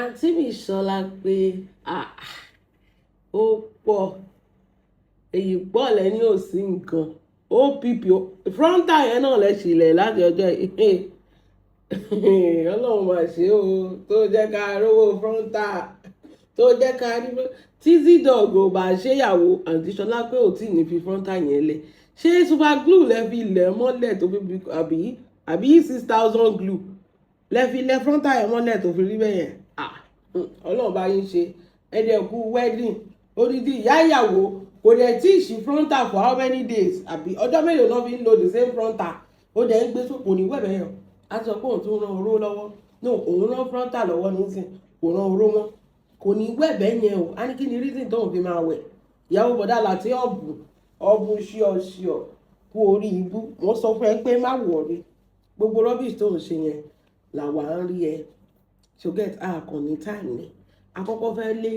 àǹtí mi Solape ó pọ̀ èyí pọ̀ lẹ́ni ò sí nǹkan opp frontal yẹn náà lẹ sílẹ̀ láti ọjọ́ ọlọ́run máa ṣe o tó jẹ́ ká rówó frontal tó jẹ́ ká rí tí zidog ò bá ṣéyàwó àǹtí Solape ò tí ì ní fi frontal yẹn lẹ̀ ṣé super glue lẹ fi lẹ̀ mọ́lẹ̀ tó fi àbí 6,000 glue lẹ fi lẹ̀ frontal yẹn mọ́lẹ̀ tó fi rí bẹ́ẹ̀ yẹn ọlọ́run bá yín ṣe ẹ̀dẹ̀kú wedding odidi ìyá ìyàwó kò dẹ̀ tí ì ṣí frontal for how many days àbí ọjọ́ mélòó náà fi ń lo the same frontal ó dẹ̀ ń gbé sóko ní wẹ̀bẹ̀ yẹn a sọ pé òun tún rán oró lọ́wọ́ no òun rán frontal lọ́wọ́ nísìn kò rán oró mọ́ kò ní wẹ̀bẹ̀ yẹn o a ní kí ni reason tóun fi máa wẹ̀ ìyàwó bọ̀dá láti ọ̀bù ṣíọ̀ṣíọ̀ kú orí ibú wọ́n sọ fún ẹ pé má wọ̀rí gbogbo rubbish tó ń ṣe yẹn làwa ń rí ẹ to get àkànní time ni àkọ́kọ́ fẹ́ lé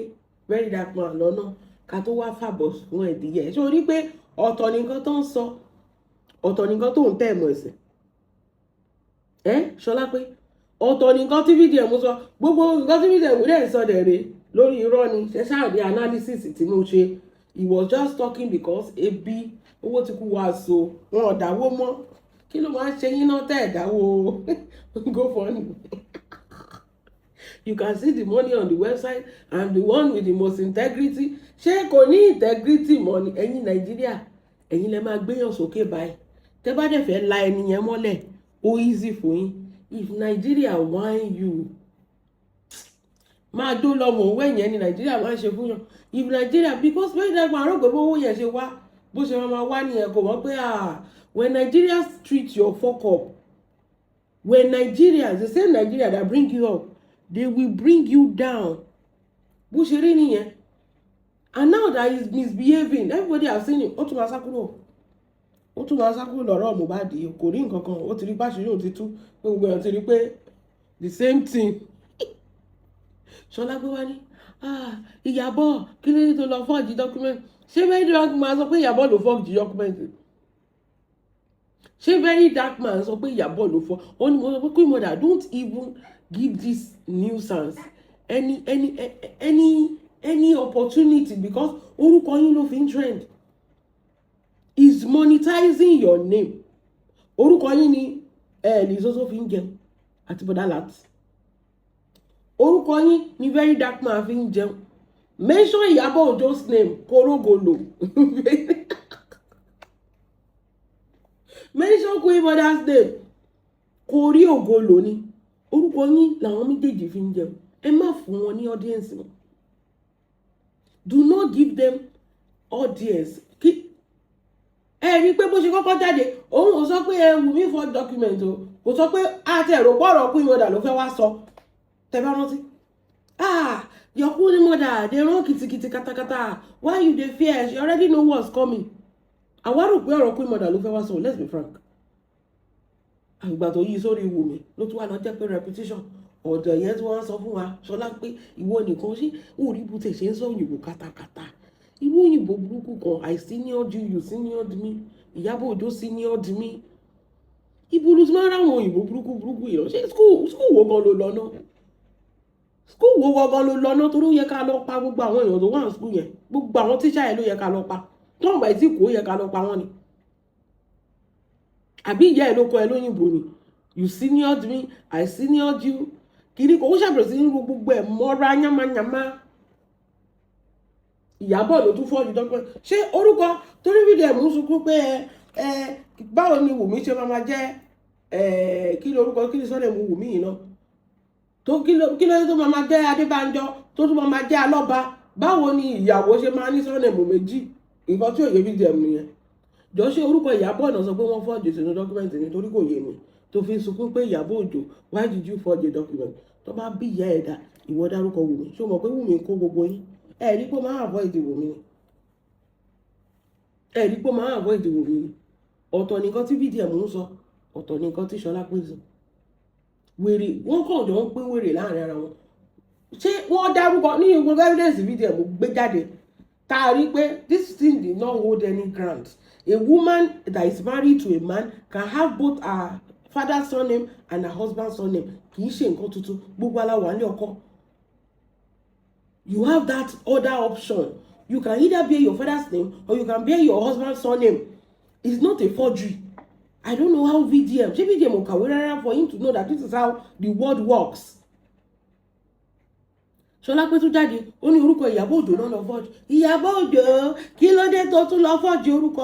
very dark man lọ́nà ká tó wá fàbọ̀ fún ẹ̀dìyẹ ṣé o rí pé ọ̀tọ̀ nìkan tó ń sọ ọ̀tọ̀ nìkan tó ń tẹ̀ mọ̀ ẹ̀sìn Solape ọ̀tọ̀ nìkan tí fídíò mú sọ gbogbo nǹkan tí fídíò mú dẹ̀ sọ dẹ̀rẹ̀ lórí irọ́ ni ṣe ṣáàdì analysis tí mo ṣe he was just talking because ebi owó ti kú wá so wọn ò dáwó mọ́ kí ló máa ń ṣe yín náà tẹ̀ dáwó go fund. You can see the money on the website. I'm the one with the most integrity. Ṣé kò ní integrity mọ́ ni ẹ̀yin Nàìjíríà ẹ̀yin lẹ máa gbéyàn sókè báyìí tẹ́ bá dẹ̀ fẹ́ la ẹni yẹn mọ́lẹ̀ ó easy fún yín if Nigeria whine you máa dó lọ́mọ owó ẹ̀yẹn ni Nigeria máa ń ṣe fún yàn if Nigeria because bẹ́ẹ̀ dẹ́gbọ́n àrò pé owó yẹn ṣe wá bó ṣe máa wá nìyẹn kò mọ̀ pé when Nigerians treat your fuck up when Nigerians the same Nigeria that bring you up they will bring you down bó ṣe rí nìyẹn and now that he is misbehaving everybody have seen him ó tún máa sá kúrò lọ́rọ̀ Mohbad kò rí nǹkan kan ó ti rí báṣìírí òun ti tú pé gbogbo èèyàn ti rí pé the same thing Solape wá ní Iyabo kí ló dé tó lọ fọ́ọ̀jì document ṣé very dark man sọ pé Iyabo ló fọ́ọ̀jì document ṣé very dark man sọ pé Iyabo ló fọ́ ó ní mo sọ pé queen mother don't even give this nuisance any opportunity because orúkọ yín ló fi ń trend is monetizing your name orúkọ yín ni ní soso fi ń jẹun àti bọ́dá láti orúkọ yín ni very dark man fi ń jẹun mention Iyabo Ojo's name korogolo mention queen mother's name kórí ògolo ni orúkọ yín làwọn méjèèjì fi ń jẹun ẹ má fún wọn ní audience wọn do not give them audience ẹ rí pé bó ṣe kọ́kọ́ jáde òun ò sọ pé ẹ wù mí for document o kò sọ pé àtẹ̀rò pọ̀rọ̀ queen mother ló fẹ́ wá sọ tẹ bá rántí your queen mother dey run kìtìkìtì katakata why you dey fear she already know what's coming àwa rò pé ọ̀rọ̀ queen mother ló fẹ́ wá sọ let's be frank àgbà tó yí sórí Wùmí ló tún wà lọ jẹ́ pé repetition ọ̀dọ̀ yẹn tí wọ́n sọ fún wa Solape ìwọ nìkan ṣé òòrí bó tẹ̀ ṣe ń sọ òyìnbó katakata ìwọ òyìnbó burúkú kan I seniored you seniored me Iyabo Ojo seniored me ibo ló ti máa ń ráwọn òyìnbó burúkú yìí lọ ṣé school wo gan ló lọ náà school wo gan ló lọ náà torí ó yẹ ká lọ pa gbogbo àwọn èèyàn tó wà ní school yẹn gbogbo àwọn tíṣà yẹn ló yẹ ká lọ pa tó ń bá tí kò yẹ ká lọ pa wọn ni àbí ìyá ẹ ló kọ ẹ lóyìnbó ni you seniored me I seniored you kìíní kò ó ṣàbẹ̀rẹ̀ sí ní gbogbo ẹ̀ mọ́ra yánmayànmá Iyabo ló tún fọ́ọ̀jù dọ́gbọ́n ṣé orúkọ torí fídíò ẹ̀mú sunkún pé báwo ni Wùmí ṣe máa jẹ́ kí lórúkọ kí ni sọ́dẹ̀ mú Wùmí yìí náà tó kí ló tó máa jẹ́ Adébánjọ tó tún máa jẹ́ Alọ́ba báwo ni ìyàwó ṣe máa ní sọ́dẹ̀ mú méjì nǹkan tí òye fídíò ẹ̀mú yẹn jọ ṣe orúkọ Iyabo náà sọ pé wọ́n fọ́ọ̀jù sínú dọ́kúmẹ̀ntì nítorí kò yé mi tó fi sunkún pé Iyabo Ojo why did you forge a document tó bá bí ìyá ẹ̀dá ìwọ dárúkọ Wùmí ṣé o mọ̀ pé Wùmí kó gbogbo yín rí pé máa avoid Wùmí ni rí pé máa avoid Wùmí ni ọ̀tọ̀ nìkan tí fídíò mú ń sọ ọ̀tọ̀ nìkan tí Solape sọ wèrè wọ́n kàn jọ ń pín wèrè láàrin ara wọn ṣé wọ́n dárúkọ ní gbogbo evidence fídíò mú gbé jáde tá a rí pé this thing did not hold any ground a woman that is married to a man can have both her father's surname and her husband's surname kì í ṣe nǹkan tuntun gbogbo aláwọ̀ alẹ́ ọkọ You have that other option. You can either bear your father's name or you can bear your husband's surname. It's not a forgery. I don't know how VDM, VDM will for him to know that this is how the world works. Solape tún jáde, ó ní orúkọ Iyabo Ojo náà lọ forge. Iyabo Ojo, kí ló dé tó tún lọ forge orúkọ?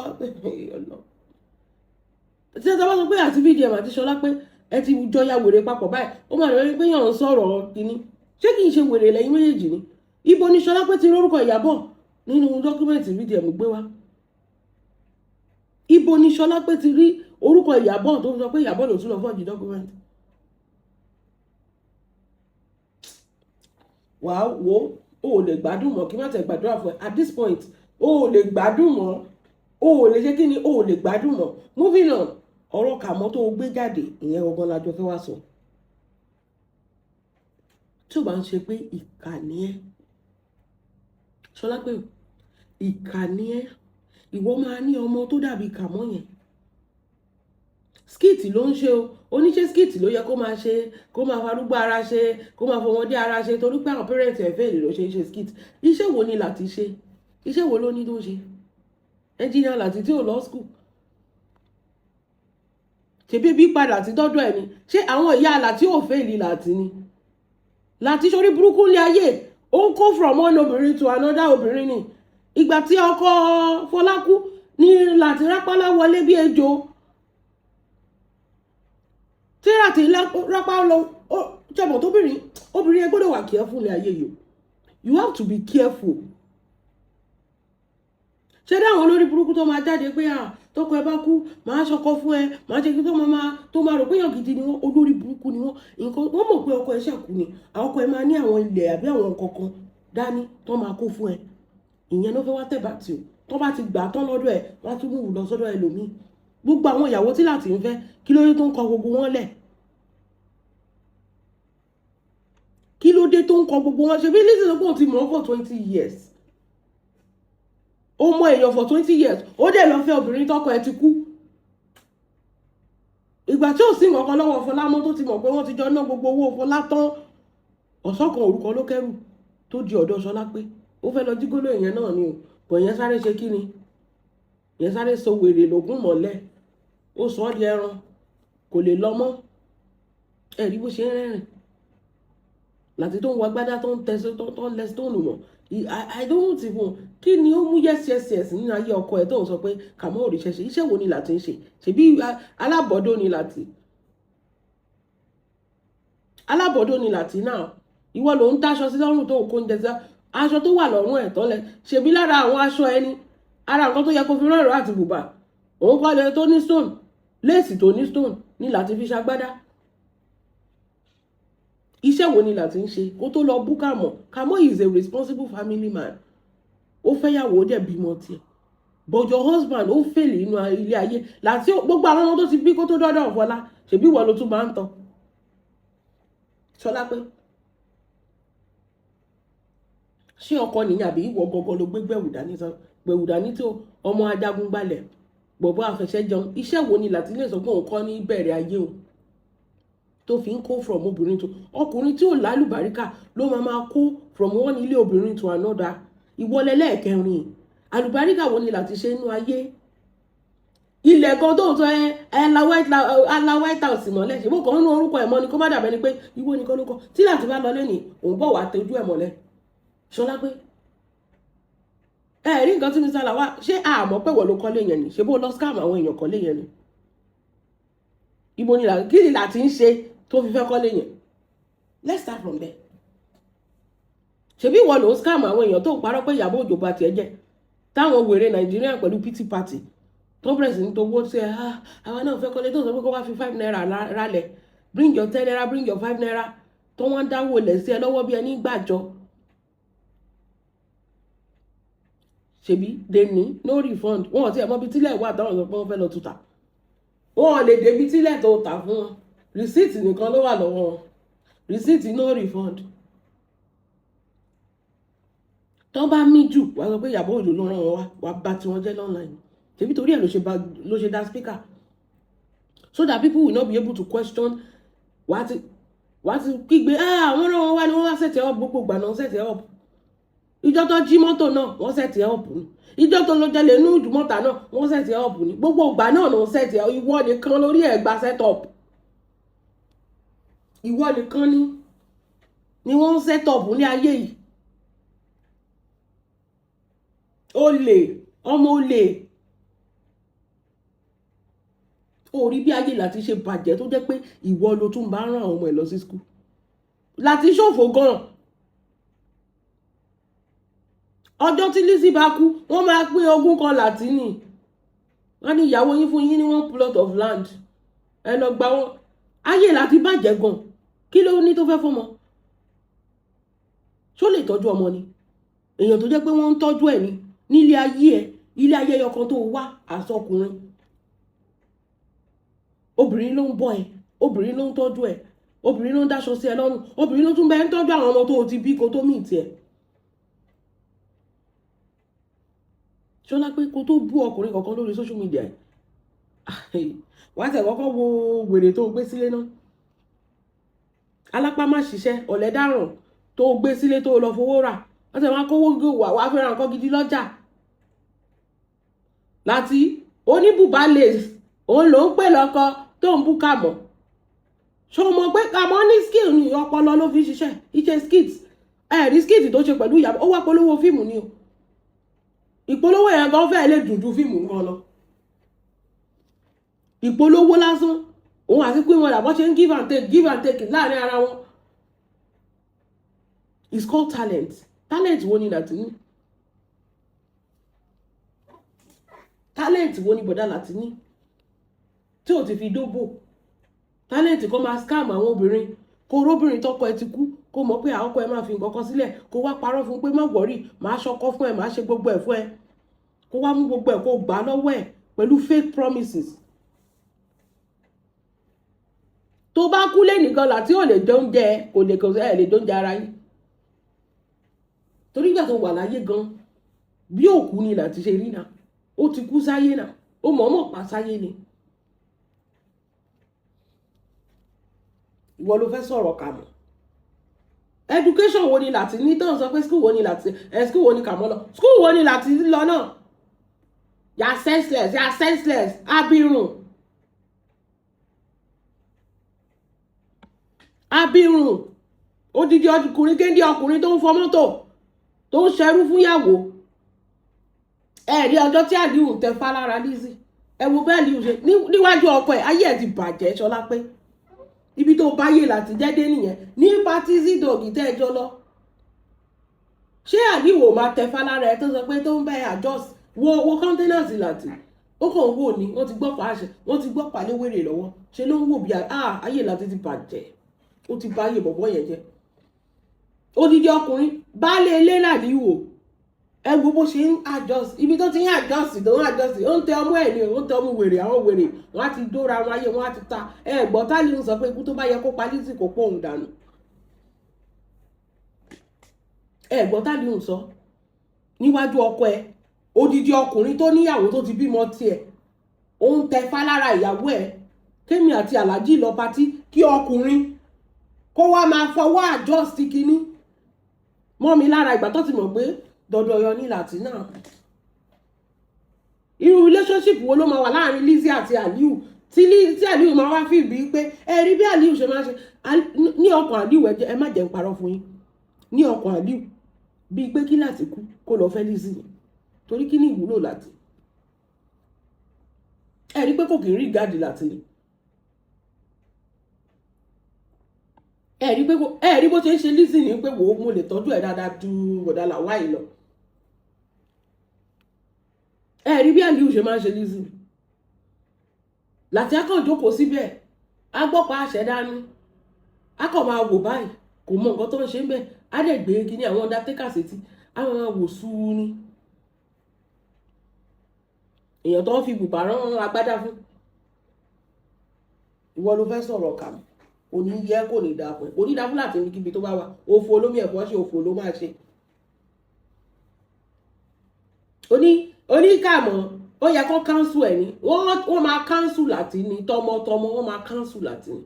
Tí ẹ bá sọ pé àti VDM àti Solape ẹ ti jọ ya wèrè papọ̀ báyìí, ó máa lọ rí pé yàn ń sọ̀rọ̀ kíní. Ṣé kì í ṣe wèrè lẹ́yìn méjèèjì ni? Ibo ni Solape ti rí orúkọ Iyabo nínú dọ́kúmẹ̀ntì VDM gbé wá? Ibo ni Solape ti rí orúkọ Iyabo tó sọ pé Iyabo ló tún lọ forge dọ́kúmẹ̀ntì? Wàá wo o ò lè gbádùn mọ́ kí má tẹ̀ gbàdúrà fún ẹ at this point o ò lè gbádùn mọ́ o ò lè ṣe kí ni o ò lè gbádùn mọ́. Moving on, ọ̀rọ̀ Kamo tó gbé jáde ìyẹn ọgbọ́n lájọ fẹ́ wá sọ. Tí o bá ń ṣe pé ìkànnì ẹ Solape ìkànnì ẹ ìwọ máa ní ọmọ tó dàbí Kamo yẹn. Skit ló ń ṣe o, oníṣẹ́ skit ló yẹ kó máa ṣe, kó máa farúgbó ara ṣe, kó máa fọmọdé ara ṣe torí pé àwọn parent ẹ̀ fẹ́ ló ṣe ń ṣe skit. Iṣẹ́ wo ni láti ṣe? Iṣẹ́ wo ló ní tó ń ṣe? Engineer láti tí ò lọ school. Ṣebí bí padà ti dọ́dọ̀ ẹ̀ ni? Ṣé àwọn ìyá láti ò fẹ́ ìlì láti ni? Láti sórí burúkú ní ayé, ó ń kó from one obìnrin to another obìnrin ni. Ìgbà tí ọkọ Fọlá kú ní láti rápálá wọlé bí ejò. Tí láti rápá lọ jọmọ tóbìnrin, obìnrin ẹ gbọ́dọ̀ wà careful ní ayé yìí. You have to be careful. Ṣé dáwọn olórí burúkú tó máa jáde pé tọkọ ẹ bá kú máa ṣọkọ fún ẹ, máa ṣe kí tó máa rò pé yàn gidi ni wọ́n, olórí burúkú ni wọ́n. Nǹkan wọ́n mọ̀ pé ọkọ ẹ ṣàkú ni, àwọn ọkọ ẹ máa ní àwọn ilẹ̀ àbí àwọn kankan dání tó máa kó fún ẹ. Ìyẹn ló fẹ́ wá tẹ̀bà tí o tó bá ti gbà tán lọ́dọ̀ ẹ̀ wá tún mú lọ sọ́dọ̀ ẹlòmíì. Gbogbo àwọn ìyàwó tí láti ń fẹ́ kí ló dé tó ń kọ gbogbo wọn lẹ̀? Kí ló dé tó ń kọ gbogbo wọn? Ṣe bí Lizzy sọ pé òun ti mọ̀ for 20 years. Ó mọ èèyàn for 20 years. Ó dẹ̀ lọ fẹ́ obìnrin tọkọ ẹ̀ ti kú. Ìgbà tí ò sí nǹkan lọ́wọ́ Fọlá mọ́ tó ti mọ̀ pé wọ́n ti jọ ná gbogbo owó Fọlá tán. Ọ̀sán kan orúkọ ló kẹ́rù tó di ọ̀dọ̀ Solape. Ó fẹ́ lọ jígóló ìyẹn náà ni o. Bọ̀ ìyẹn sáré ṣe kí ni? Ìyẹn sáré so wèrè lògùn mọ́lẹ̀. Ó sọ ọ́ di ẹran. Kò lè lọ mọ́. Ẹ̀rí bó ṣe ń rẹ́rìn. Láti tó ń wọ agbádá tó ń tẹ̀sí tó ń lẹ stone mọ̀. I don't even kí ni ó mú yes nínú ayé ọkọ ẹ̀ tó ń sọ pé Kamo ò ríṣẹ́ ṣe. Iṣẹ́ wo ni láti ń ṣe? Ṣebí alábọ̀dó ni láti. Alábọ̀dó ni láti náà. Ìwọ ló ń dáṣọ sí lọ́rùn tó ń kó oúnjẹ sí aṣọ tó wà lọ́rùn ẹ̀ tọ́lẹ̀. Ṣebí lára àwọn aṣọ ẹni ara nǹkan tó yẹ kó fi rán ìró àti bùbá. Òun kọ́ lẹ tó ní stone léèsì tó ní stone ni láti fi ṣagbádá. Iṣẹ́ wo ni láti ń ṣe kó tó lọ bú Kamo? Kamo is a responsible family man. Ó fẹ́ yàwó dẹ̀ bímọ tiẹ̀. But your husband ó fèlè inú ilé ayé láti gbogbo àwọn ọmọ tó ti bí kó tó dọ́dọ̀ Fọlá. Ṣebí ìwọ ló tún máa ń tọ́. Solape. Ṣé ọkọ nìyẹn àbí ìwọ gọgọ ló gbé gbẹ̀wù dání tí ọmọ ajagun gbalẹ̀ bọ̀bọ̀ àfẹsẹ̀ jẹun? Iṣẹ́ wo ni láti lè sọ pé òun kọ́ ní bẹ̀rẹ̀ ayé o tó fi ń kó from obìnrin tó ọkùnrin tí ò lálùbáríkà ló máa kó from one ilé obìnrin to another. Ìwọlẹ̀ lẹ́ẹ̀kẹrin àlùbáríkà wo ni láti ṣe inú ayé? Ilẹ̀ kan tó ń sọ ala White House mọ́lẹ̀ ṣe bó kàn ń lo orúkọ ẹ̀ mọ́ ni kó má dàbẹ́ ni pé ìwọ nìkan ló kọ́ tí láti bá lọ lẹ́nìí òun bọ̀ wá tọ́jú ẹ̀ mọ́lẹ̀. Solape rí nǹkan tí mi sálà wá ṣé àmọ́ pé wọ́n ló kọ́lé yẹn ni ṣe bó lọ scam àwọn èèyàn kọ́lé yẹn ni? Ibo ni kí ni láti ń ṣe tó fi fẹ́ kọ́lé yẹn? Let's start from there. Ṣebí ìwọ ló ń scam àwọn èèyàn tó ń parọ́ pé Iyabo Ojo bá tiẹ̀ jẹ́ táwọn wèrè Nàìjíríà pẹ̀lú PT party tó bẹ̀rẹ̀ sí ní tó wó sí ẹ àwọn náà fẹ́ kọ́lé tó sọ pé kó wá fi 5 naira rálẹ̀ bring your 10 naira bring your 5 naira tó wọ́n dáwó lẹ̀ sí ẹ lọ́wọ́ bí ẹni gbàjọ. Ṣebí they ní no refund wọn ò tí ẹ mọ̀ bí tílẹ̀ wà táwọn sọ pé wọ́n fẹ́ lọ tuta wọn ò lè débi tílẹ̀ tó tà fún wọn receipt nìkan ló wà lọ́wọ́ wọn receipt no refund. Tó bá mí jù wá sọ pé Iyabo Ojo ló rán wọn wá bá tí wọ́n jẹ́ online. Ṣebí torí ẹ̀ ló ṣe dá speaker so that people will not be able to question wá ti kígbe àwọn rán wọn wá ni wọ́n wá set up gbogbo ìgbà náà set up. ìjọ tó jí mọ́tò náà wọ́n sẹ̀tì ẹ̀ ọ̀pù ni ìjọ tó lọ jẹ́lẹ̀ inú ìdúmọ̀tà náà wọ́n sẹ̀tì ẹ̀ ọ̀pù ni gbogbo ìgbà náà ló sẹ̀tì ẹ̀ ìwọ nìkan lórí ẹ̀ gba set-up ìwọ nìkan ni wọ́n set-up ní ayé yìí olè ọmọ olè orí bí ayé láti ṣe bàjẹ́ tó jẹ́ pé ìwọ ló tún bá rán àwọn ọmọ ẹ̀ lọ sí school láti ṣòfò gan-an ọjọ́ tí Lizzy bá kú wọ́n máa pín ogún kan Látìnì wọ́n ní ìyàwó yín fún yín ní 1 plot of land ẹ lọ gbà wọ́n ayé láti bàjẹ́ gan kí ló ní tó fẹ́ fọmọ ṣó lè tọ́jú ọmọ ni èèyàn tó jẹ́ pé wọ́n ń tọ́jú ẹ̀ ní nílé ayé ẹ̀ ilé ayé ẹyọkan tó wá àsọkùnrin obìnrin ló ń bọ́ ẹ obìnrin ló ń tọ́jú ẹ obìnrin ló ń dáṣọ sí ẹ lọ́rùn obìnrin ló tún bẹ ń tọ́jú àwọn ọmọ tó ti bí kó tó mì tiẹ̀ ṣọlá pé kó tó bú ọkùnrin kankan lórí social media wàá tẹ̀ kọ́kọ́ wo wèrè tó gbé sílé náà alápá má ṣiṣẹ́ ọ̀lẹ́dàràn tó gbé sílé tó lọ fowó rà wọ́n tẹ̀ máa kówó wà fẹ́ràn nǹkan gidi lọ́jà láti oníbùbá lace òun ló ń pè lọ́kọ tó ń bú Kamo ṣó mọ̀ pé Kamo ní skill ní ọpọlọ ló fi ṣiṣẹ́ iṣẹ́ skits ẹ̀rí skit tó ṣe pẹ̀lú Iyabo ó wá polówó fíìmù ni o ìpolówó yẹn gan fẹ́ẹ́ lè dùn ju fíìmù gan lọ ìpolówó lásán òun àti pé wọn làbọ́ ṣe ń give and take láàrin ara wọn it's called talent wo ni Látìnì talent wo ni bọ̀dá Látìnì tí ò ti fi dóbò talent kó máa scam àwọn obìnrin kó róbìnrin tọkọ ẹ ti kú kó mọ̀ pé àkọ́kọ ẹ máa fi nǹkan kan sílẹ̀ kó wá parọ́ fún pé má wọ̀rí máa ṣọkọ fún ẹ máa ṣe gbogbo ẹ̀ fún ẹ kó wá mú gbogbo ẹ̀ kó gbà lọ́wọ́ ẹ̀ pẹ̀lú fake promises tó bá kú lé nìkan láti ò lè jẹ oúnjẹ kò lè dóúnjẹ ara yín torí ìgbà tó wà láyé gan bí òkú ni láti ṣe rí náà ó ti kú sáyé náà ó mọ̀ọ́mọ̀ pa sáyé ni ìwọ ló fẹ́ sọ̀rọ̀ Kamo education wo ni Látìnì tán sọ pé school wo ni Kamo lọ school wo ni Látìnì lọ náà yà senseless abirùn odidi ọkùnrin kéde ọkùnrin tó ń fọ mọ́tò tó ń ṣerú fún ìyàwó ẹ̀rí ọjọ́ tí Aliu tẹ fálára Lizzy ẹ wo bẹ́ẹ̀ Aliu ṣe níwájú ọkọ ẹ̀ ayé ẹ̀ ti bàjẹ́ ṣọlá pé ibi tó báyé láti jẹ́dé nìyẹn ní pátí zidog tẹ́ẹ̀jọ́ lọ ṣé Aliu ò máa tẹ fálára ẹ tó sọ pé tó ń bẹ adjust wo containers láti ó kàn wò ní wọ́n ti gbọ́ pàṣẹ wọ́n ti gbọ́ pàléwèrè lọ́wọ́ ṣe ló ń wò bí ayé láti ti bàjẹ́ ó ti báyé bọ̀bọ̀ yẹn jẹ́ odidi ọkùnrin baálé ilé Aliu wò ẹ wo bó ṣe ń adjust ibi tó ti ń adjust tó ń adjust ó ń tẹ ọmọ ẹ̀ ní ó ń tẹ ọmọ wèrè àwọn wèrè wọ́n á ti dóra wọn ayé wọ́n á ti ta gbọ́ Aliu sọ pé ikú tó bá yẹ kó pa Lizzy kó pòun dànù gbọ́ Aliu sọ níwájú ọkọ ẹ̀ odidi ọkùnrin tó níyàwó tó ti bímọ tiẹ̀ ó ń tẹ fálára ìyàwó ẹ̀ kémi àti Aláàjì lọ patí kí ọkùnrin kó wá máa fọwọ́ adjust kínní mọ́ mi lára ìgbà tó ti mọ̀ pé dọ̀dọ̀ yọ ní Látìnì náà irú relationship wo ló máa wà láàrin Lizzy àti Aliu tí Aliu máa wá fìbí pé rí bí Aliu ṣe máa ṣe ní ọkàn Aliu ẹ má jẹ́ ń parọ́ fún yín ní ọkàn Aliu bíi pé kí láti kú kó lọ fẹ́ Lizzy torí kí ní ìwúlò láti rí pé kò kì í rí gáàdì Látìnì rí bó ṣe ń ṣe Lizzy ní pé wò ó mo lè tọ́jú ẹ̀ dáadáa ju bọ̀dá Làwáì lọ rí bí Aliu ṣe máa ń ṣe Lizzy láti akàn jókòó síbẹ̀ agbọ́pọ̀ àṣẹ dání akàn máa wò báyìí kò mọ nǹkan tó ń ṣe ń bẹ̀ á dẹ̀ gbé kíní àwọn undertaker sétí àwọn máa wò sùúrù ni èèyàn tó ń fi bùbá rán agbádá fún ìwọ ló fẹ́ sọ̀rọ̀ Kamo òní yẹ kò ní dáa fún ẹ kò ní dáa fún Látìnì kíbi tó bá wà òfò olómi ẹ̀fọ́ ṣe òfò ló máa ṣe oní Kamo ó yẹ kó cancel ẹ̀ ní wọ́n máa cancel Látìnì tọmọtọmọ wọ́n máa cancel Látìnì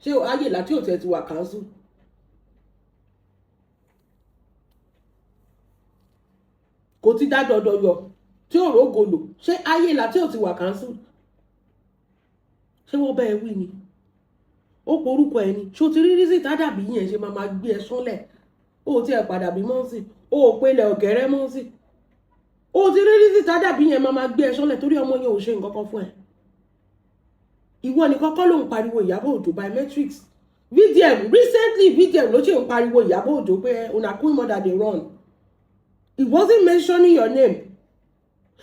ṣé ayé láti òtẹ́ ti wà cancel kò ti dá dọ̀dọ̀ yọ tí ò rógolo ṣé ayé là tí ò ti wà cancel ṣé wọ́n bá ẹ wí ni ó porúkọ ẹ ni ṣó ti rí rísì tádàbí yẹn ṣe máa gbé ẹ sánlẹ̀ ó ti ẹ̀ padà bí mọ́sìn ó pélé ọ̀gẹ́rẹ́ mọ́sìn ó ti rí rísì tádàbí yẹn máa gbé ẹ sánlẹ̀ torí ọmọ yẹn ò ṣe nǹkan kan fún ẹ ìwọ ni kọ́kọ́ ló ń pariwo Iyabo Ojo biometrics recently VDM ló ṣe ń pariwo Iyabo Ojo pé una queen mother dey run. It wasn't mentioning your name.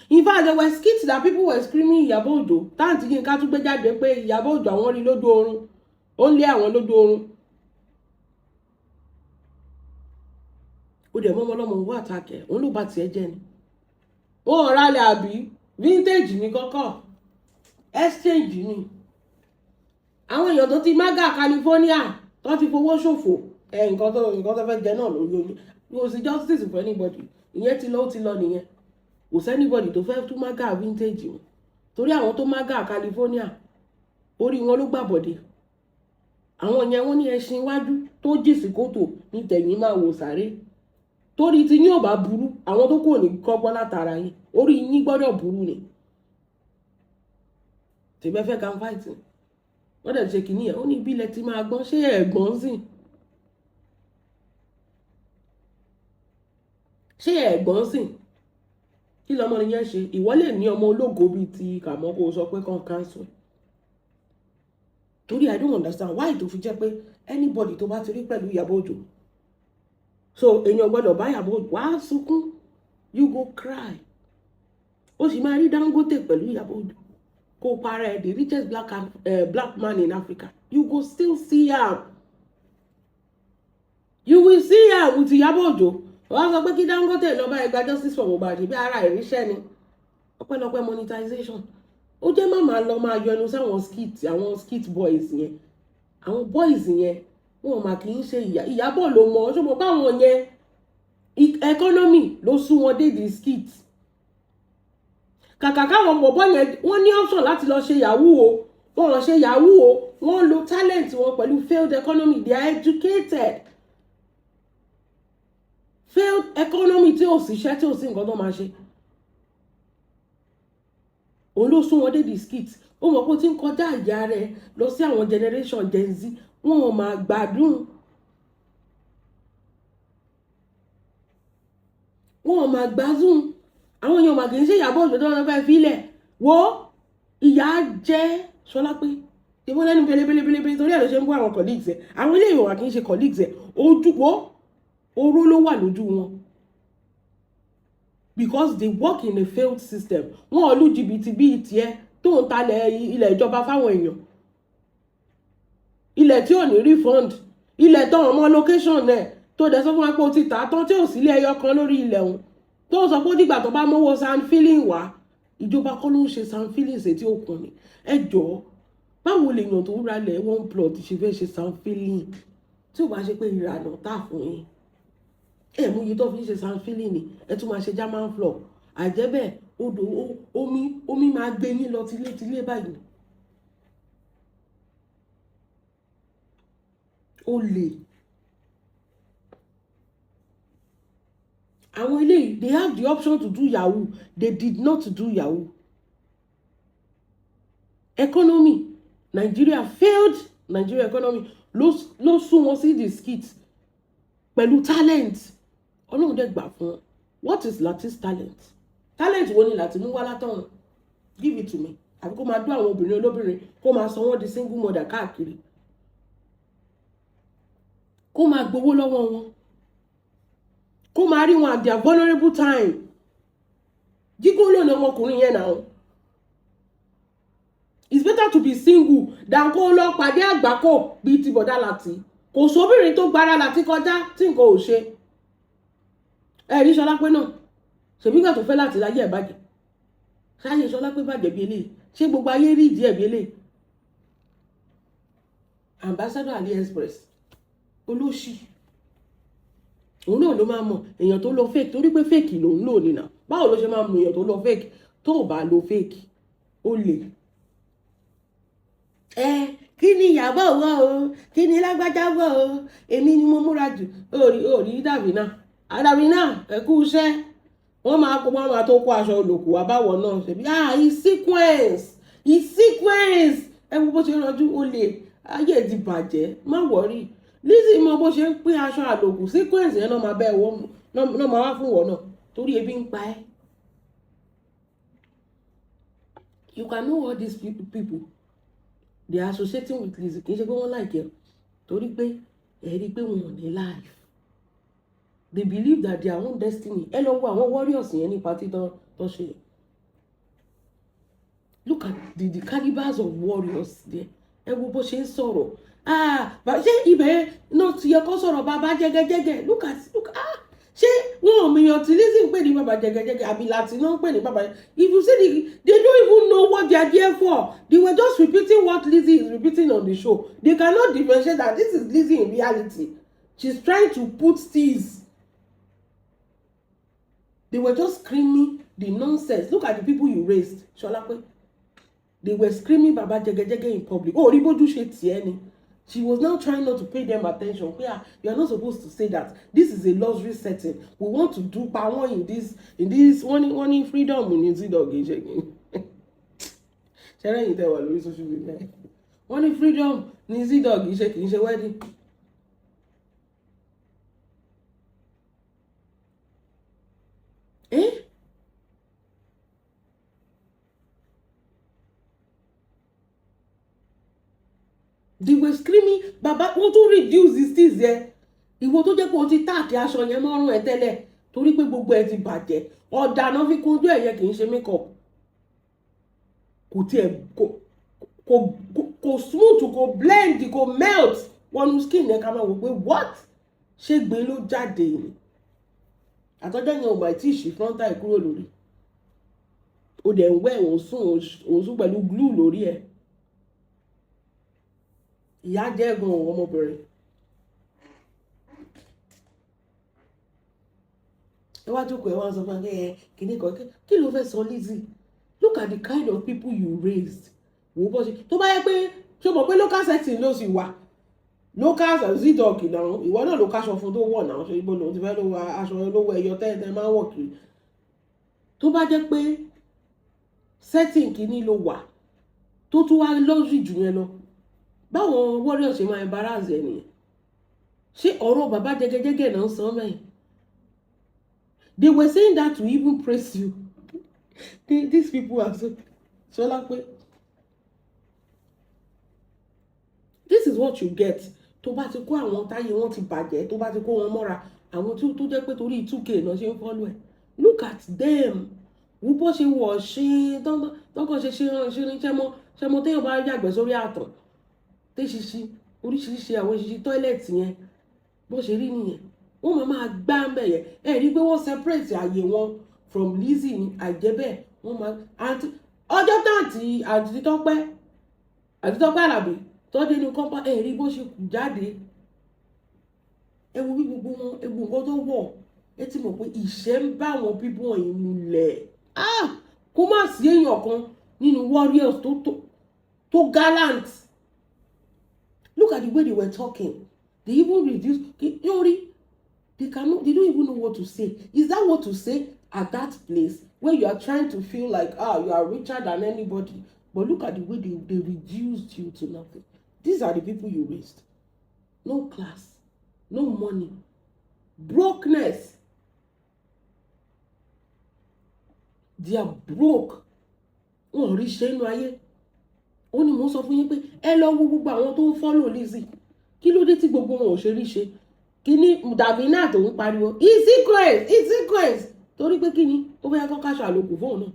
In fact, there were skits that people were screaming Iyabo Ojo. Táǹtì yín ká tún gbé jáde pé Iyabo Ojo àwọn rí lójú oorun. Ó ń lé àwọn lójú oorun. Ó dẹ̀ mọ́mọ́ lọ́mọ owó àtàkẹ́. Òun ló bá tiẹ̀ jẹ́ ni. Wọ́n rálẹ̀ àbí vintage ní kọ́kọ́. Exchange ni. Àwọn èèyàn tó ti Maga California tó ti fowó ṣòfò. Nǹkan tó fẹ́ jẹ náà lórí omi. Kò sí justice for anybody. Ìyẹn ti lọ nìyẹn. Kò sí anybody tó fẹ́ tún Maga vintage wọn. Torí àwọn tó Maga California orí wọn ló gbàbọ̀dé. Àwọn yẹn wọ́n ní ẹṣin iwájú tó jì sí kòtò ní tẹ̀yìn máa wò sáré. Torí tí yín ò bá burú àwọn tó kò ní kọ́gbọ́n látara yín orí yín gbọ́dọ̀ burú ni. Tèbẹ́ fẹ́ kan fight wọ́n dẹ̀ ṣe kìíní ẹ̀ ó ní ìbílẹ̀ tí máa gbọ́n ṣé ẹ̀gbọ́n sìn. Ṣé ẹ̀gbọ́n sìn kí lọmọ nìyẹn ṣe ìwọ lè ní ọmọ ológo bíi ti Kamo kó sọ pé kan cancel torí I don't understand why tó fi jẹ́ pé anybody tó bá ti rí pẹ̀lú Iyabo Ojo so èèyàn gbọ́dọ̀ bá Iyabo Ojo wá sunkún you go cry ó sì máa rí Dangote pẹ̀lú Iyabo Ojo kó para ẹ̀ the richest black man in Africa you go still see am you will see am with Iyabo Ojo wọ́n sọ pé kí Dangote lọ bá ẹgbẹ́ justice for Mohbad bí ara ìríṣẹ́ ni ọpẹ́lọpẹ́ monetization ó jẹ́ máa lọ máa yọ ẹnu sáwọn skit boys yẹn àwọn boys yẹn wọn mà kì í ṣe Ìyábọ̀ ló mọ ṣùgbọ́n báwọn yẹn economy ló sún wọn dé di skit kàkà káwọn bọ̀bọ̀ yẹn wọ́n ní option láti lọ ṣe yahoo o wọn ò ṣe yahoo o wọ́n lo talent wọn pẹ̀lú failed economy they are educated. Failed economy tí ò síṣẹ́ tí ò sí nǹkan tó máa ṣe òun ló sún wọn dé di skit ó mọ̀ pé ó ti ń kọjá àyà rẹ̀ lọ sí àwọn generation Gen Z wọn ò máa gbádùn àwọn èèyàn màgì ń ṣe Iyabo Ojo tó wọn fẹ́ filẹ̀ wo ìyá jẹ́ Solape ìwọ lẹ́nu belebelebele torí ẹ̀ ló ṣe ń bú àwọn colleagues ẹ̀ àwọn ilé ìwọ̀n kì í ṣe colleagues ẹ̀ ojúgbó oró ló wà lójú wọn because they work in a failed system wọn ò lu jìbìtì bíi tiẹ̀ tó ń talẹ̀ ilẹ̀ ìjọba fáwọn èèyàn ilẹ̀ tí ò ní refund ilẹ̀ tó ọmọ location ẹ̀ tó dẹ̀ sọ fún wa pé o ti tà á tán tí ò sílé ẹyọ kan lórí ilẹ̀ òun tó sọ pé ó dìgbà tó bá mówó sand filling wá ìjọba kọ́ ló ń ṣe sand filling ṣe tí ó kùn ní ẹ jọ̀ọ́ báwo lèèyàn tó ń ralẹ̀ one plot ṣe fẹ́ ṣe sand filling tí ò bá ṣe pé ìrànà tà fún yín mú iye tó fi ń ṣe sand filling ni ẹ tún máa ṣe German floor àjẹ́bẹ̀ odò omi máa gbé yín lọ tilé báyìí ó lè àwọn eléyìí they have the option to do yahoo they did not do yahoo economy Nigeria failed Nigeria economy ló sún wọn sí the skit pẹ̀lú talent ọlọ́run dẹ̀ gbà fún wọn what is Lati's talent wo ni Lati mú wá látọ̀run give it to me àbí kó máa dún àwọn obìnrin olóbìnrin kó máa sọ wọ́n di single mother káàkiri kó máa gbowó lọ́wọ́ wọn kó máa rí wọn at their vulnerable time jígólò ní ọmọkùnrin yẹn náà it's better to be single than kó lọ pàdé àgbákò bíi ti bọ̀dá Lati kò sóbìnrin tó gbára Lati kọjá tí nǹkan ò ṣe ẹ̀rí Solape náà ṣèbí gbà tó fẹ́ láti láyé ẹ̀ bàjẹ́ ṣáyé Solape bàjẹ́ bí eléyìí ṣé gbogbo ayé rí ìdí ẹ̀ bí eléyìí ambassador AliExpress olóṣì òun náà ló máa mọ èèyàn tó lọ fake torí pé fake ló ń lò nínà báwo ló ṣe máa mọ èèyàn tó lọ fake tó ò bá lo fake ó lè kí ni Iyabo wọ̀ o kí ni lágbájá wọ̀ o èmi ni mo múra jù òrí dàbí náà ẹ kú iṣẹ́ wọ́n máa tó kó aṣọ olùkù wá báwọ̀ náà ṣe bí sequence ẹ wo bó ṣe rànjú olè ayé ti bàjẹ́ má wọ̀rí Lizzy mọ bó ṣe ń pín aṣọ àlòkù sequence yẹn náà máa bẹ́ẹ̀ wọ́n náà máa wá fún wọn náà torí ebi ń pa ẹ́. You can know all these people they are associating with Lizzy kì í ṣe pé wọ́n like ẹ torí pé ẹ rí i pé wọn ò ní life they believe that their own destiny ẹ lọ wo àwọn warriors yẹn ní party tó ṣe. Look at the calibers of warriors there ẹ wo bó ṣe ń sọ̀rọ̀ ṣé ibẹ̀ náà ti yẹ kó sọ̀rọ̀ bàbá jẹgẹjẹgẹ look ṣé wọn ò mìíràn tí Lizzy ń pè ní bàbá jẹgẹjẹgẹ àbí láti náà ń pè ní bàbá if you see they don't even know what they are there for they were just repeating what Lizzy is repeating on the show they cannot differentiate that this is Lizzy in reality she's trying to put tease. They were just screaming the nonsense. Look at the people you raised. Solape. They were screaming Baba Jegejege in public. Oh, Riboju Shetieni. She was now trying not to pay them attention. Yeah, you are not supposed to say that. This is a luxury setting. We want to do power in this one freedom in New Dog. Share it there on social media. One freedom New Dog is a wedding. They were screaming, Baba, want to reduce these things there. Ìwọ tó jẹ́ pé o ti táàkì aṣọ yẹn mọ́rùn ẹ̀ tẹ́lẹ̀ torí pé gbogbo ẹ̀ ti bàjẹ́. Ọ̀dà náà fi kúnjú ẹ̀ yẹn kì í ṣe makeup. Kò tiẹ̀ kò smooth, kò blend, kò melt. Wọnú skin yẹn ká máa wò pé what? Ṣé gbé ló jáde ni? Àtọ́jọ́ yẹn ò bá tí ì ṣe frontal kúrò lórí. O dẹ̀ ń wẹ̀ òun sùn pẹ̀lú glue lórí ẹ̀. Ìyá jẹ́ ẹ̀gbọ́n ọmọbìnrin. Ẹ wá jókòó ẹ wá sọ fún ẹ kìíní kan kí ló fẹ́ sọ Lizzy? Look at the kind of people you raised. Wo bó ṣe tó bá yẹ pé ṣé o mọ̀ pé local setting ló sì wà. Local Z-Dog náà ìwọ náà ló káṣọ fún tó wọ̀ náà ṣe ibo lòun ti fẹ́ ló wọ aṣọ olówó ẹyọ tẹ́tẹ́ máa ń wọ̀ kiri. Tó bá jẹ́ pé setting kìíní ló wà tó tún wá luxury jù yẹn lọ. Báwọn warriors ṣe máa embarrass ẹ nìyẹn. Ṣé ọ̀rọ̀ bàbá jẹgẹjẹgẹ náà sọ mẹ́yìn? They were saying that to even praise you. These people are so Solape. This is what you get. Tó bá ti kó àwọn táyé wọn ti bàjẹ́, tó bá ti kó wọn mọ́ra, àwọn tó jẹ́ pé torí 2K náà ṣe ń follow ẹ̀. Look at them. Wo bó ṣe wọ̀ ṣe tọ́kàn ṣe ṣẹ́mọ́ téèyàn bá yàgbẹ́ sórí àtàn. Téṣiṣi oríṣiríṣi àwọn ìṣiṣi tọ́ílẹ̀tì yẹn bó ṣe rí nìyẹn. Wọ́n máa gbá ń bẹ̀ yẹn ẹ rí i pé wọ́n separate àyè wọn from Lizzy ní àjẹbẹ́ wọ́n máa ọjọ́ tán àti Tọ́pẹ́ Àlàbí tọ́jú inú kọ́pá ẹ rí bó ṣe kù jáde ẹ wo bí gbogbo wọn egbò nǹkan tó wọ̀ ẹ ti mọ̀ pé ìṣẹ́ ń bá àwọn bíbú wọ̀nyí múlẹ̀ kó má sí èèyàn kan nínú warriors tó gallant. Look at the way they were talking. They even reduce. They don't even know what to say. Is that what to say at that place where you are trying to feel like you are richer than anybody? But look at the way they reduced you to nothing. These are the people you raised. No class, no money, brokenness. They are broke. Wọ́n rí ṣe inú ayé. Ó ní mo sọ fún yín pé ẹ lọ wo gbogbo àwọn tó ń follow Lizzy kí ló dé tí gbogbo wọn ò ṣe rí ṣe kí ni Davina tó ń pariwo sequence torí pé kí ni ó fẹ́ kọ́ káṣọ àlòkù fóun náà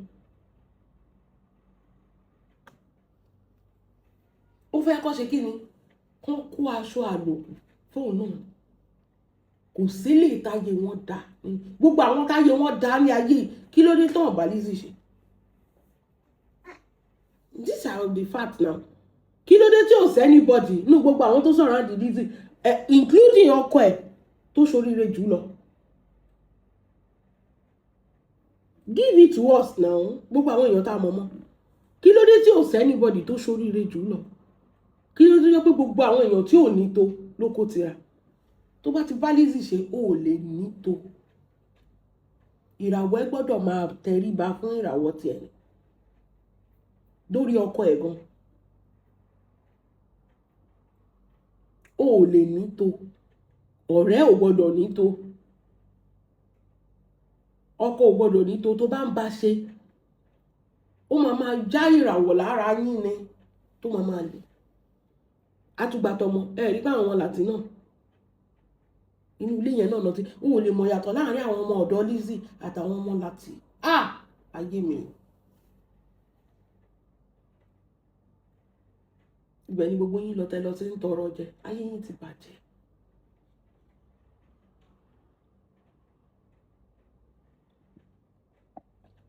ó fẹ́ kọ́ ṣe kí ni kọ́ kó aṣọ àlòkù fóun náà kò sí lè táyé wọn dá gbogbo àwọn táyé wọn dá ní ayé kí ló dé tán ọ̀bá Lizzy ṣe. These are the facts now. Kí ló dé tí ò sí anybody nínú gbogbo àwọn tó sọ̀rọ̀ àdì Lizzy including ọkọ ẹ̀ tó ṣoríire jù lọ. Give it to us now. Gbogbo àwọn èèyàn tá a mọ̀ mọ́. Kí ló dé tí ò sí anybody tó ṣoríire jù lọ. Kí ló dé pé gbogbo àwọn èèyàn tí ò ní tó ló kó tira. Tó bá ti bá Lizzy ṣe ó lè ní tó. ìràwọ̀ ẹ gbọ́dọ̀ máa tẹríba fún ìràwọ̀ tiẹ̀ ni lórí ọkọ ẹ̀ gan. O ò lè ní tó, ọ̀rẹ́ ò gbọ́dọ̀ ní tó, ọkọ ò gbọ́dọ̀ ní tó. Tó bá ń bá ṣe, ó máa já ìràwọ̀ lára yín ni tó máa lè. Àtúgbàtọmọ ẹ rí bá àwọn láti náà inú ilé yẹn náà ti ó lè mọ̀ yàtọ̀ láàrin àwọn ọmọ ọ̀dọ́ Lizzy àtàwọn ọmọ láti ayé mi. Ibẹ̀ ni gbogbo yín lọ tẹ́ lọ sí ń tọrọ jẹ, ayé yín ti bàjẹ́.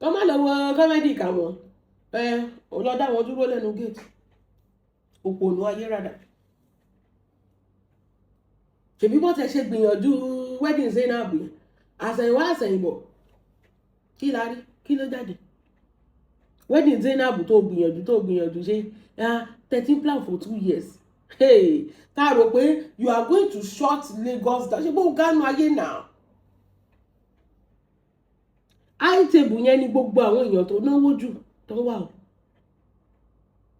Kọ́ má lọ wọ kọ́mẹ́dì Kamo lọ dá wọn dúró lẹ́nu géètì òpònú ayé rádà. Ṣèbí bọ́ tẹ ṣe gbìyànjú wedding Zainab yẹn àsẹ̀yìnwá àsẹ̀yìnbọ̀ kí la rí, kí ló jáde? Wedding Zainab tó gbìyànjú ṣe 13 plan for 2 years. Tá rò pé you are going to shut Lagos down. Ṣé bó gánú ayé náà? High table yẹn ni gbogbo àwọn èèyàn tó náwó jù tó wà o.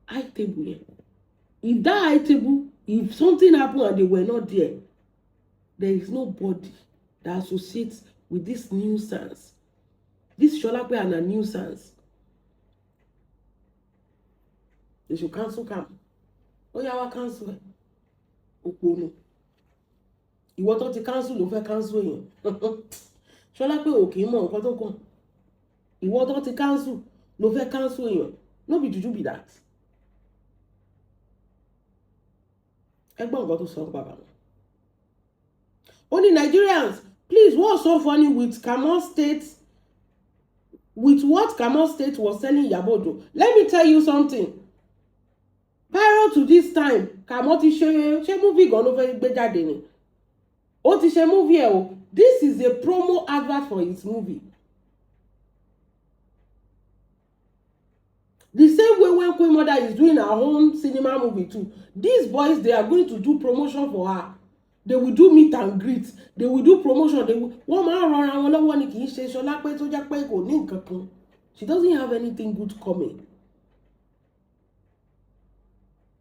High table yẹn. If that high table, if something happened and they were not there, there is nobody that associates with this nuisance. This Solape and a nuisance. They should cancel Kamo. Oh yeah, wa cancel it. Òpònú. Ìwọ tó ti cancel ló fẹ́ cancel yẹn. Solape ò kì í mọ nǹkan tó kàn. Ìwọ tó ti cancel ló fẹ́ cancel yẹn. No be juju be that. Ẹgbọ́n nǹkan tó sọ bàbá wọn. Only Nigerians, please, what's so funny with Kamo State, with what Kamo State was telling Iyabo? Let me tell you something. Prior to this time, Kamo ti ṣe movie gan ló fẹ́ gbé jáde ni. Ó ti ṣe movie ẹ̀ o. This is a promo advert for his movie. The same way when Queen Mother is doing her own cinema movie too. These boys, they are going to do promotion for her. They will do meet and greet. They will do promotion. They will. Wọ́n máa rọra wọn lọ́wọ́ ni kì í ṣe Solape tó jẹ́ pé kò ní nǹkan kan. She doesn't have anything good coming.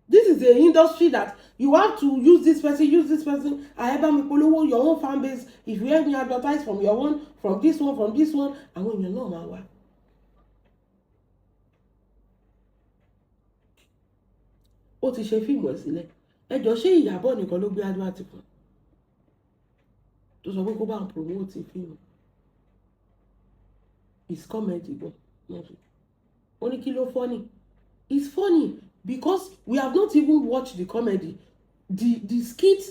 This is an industry that you have to use this person. I ever me follow your own fan base. If you help me advertise from your own, from this one, and when you know my wife. Ó ti ṣe fíìmù ẹ̀ sílẹ̀. Ẹ jọ̀ọ́ ṣé Iyabo nìkan ló gbé advert fún? Tó sọ pé kó bá ń promote fíìmù. It's comedy gan. Ó ní kí ló funny? It's funny because we have not even watched the comedy. The skit,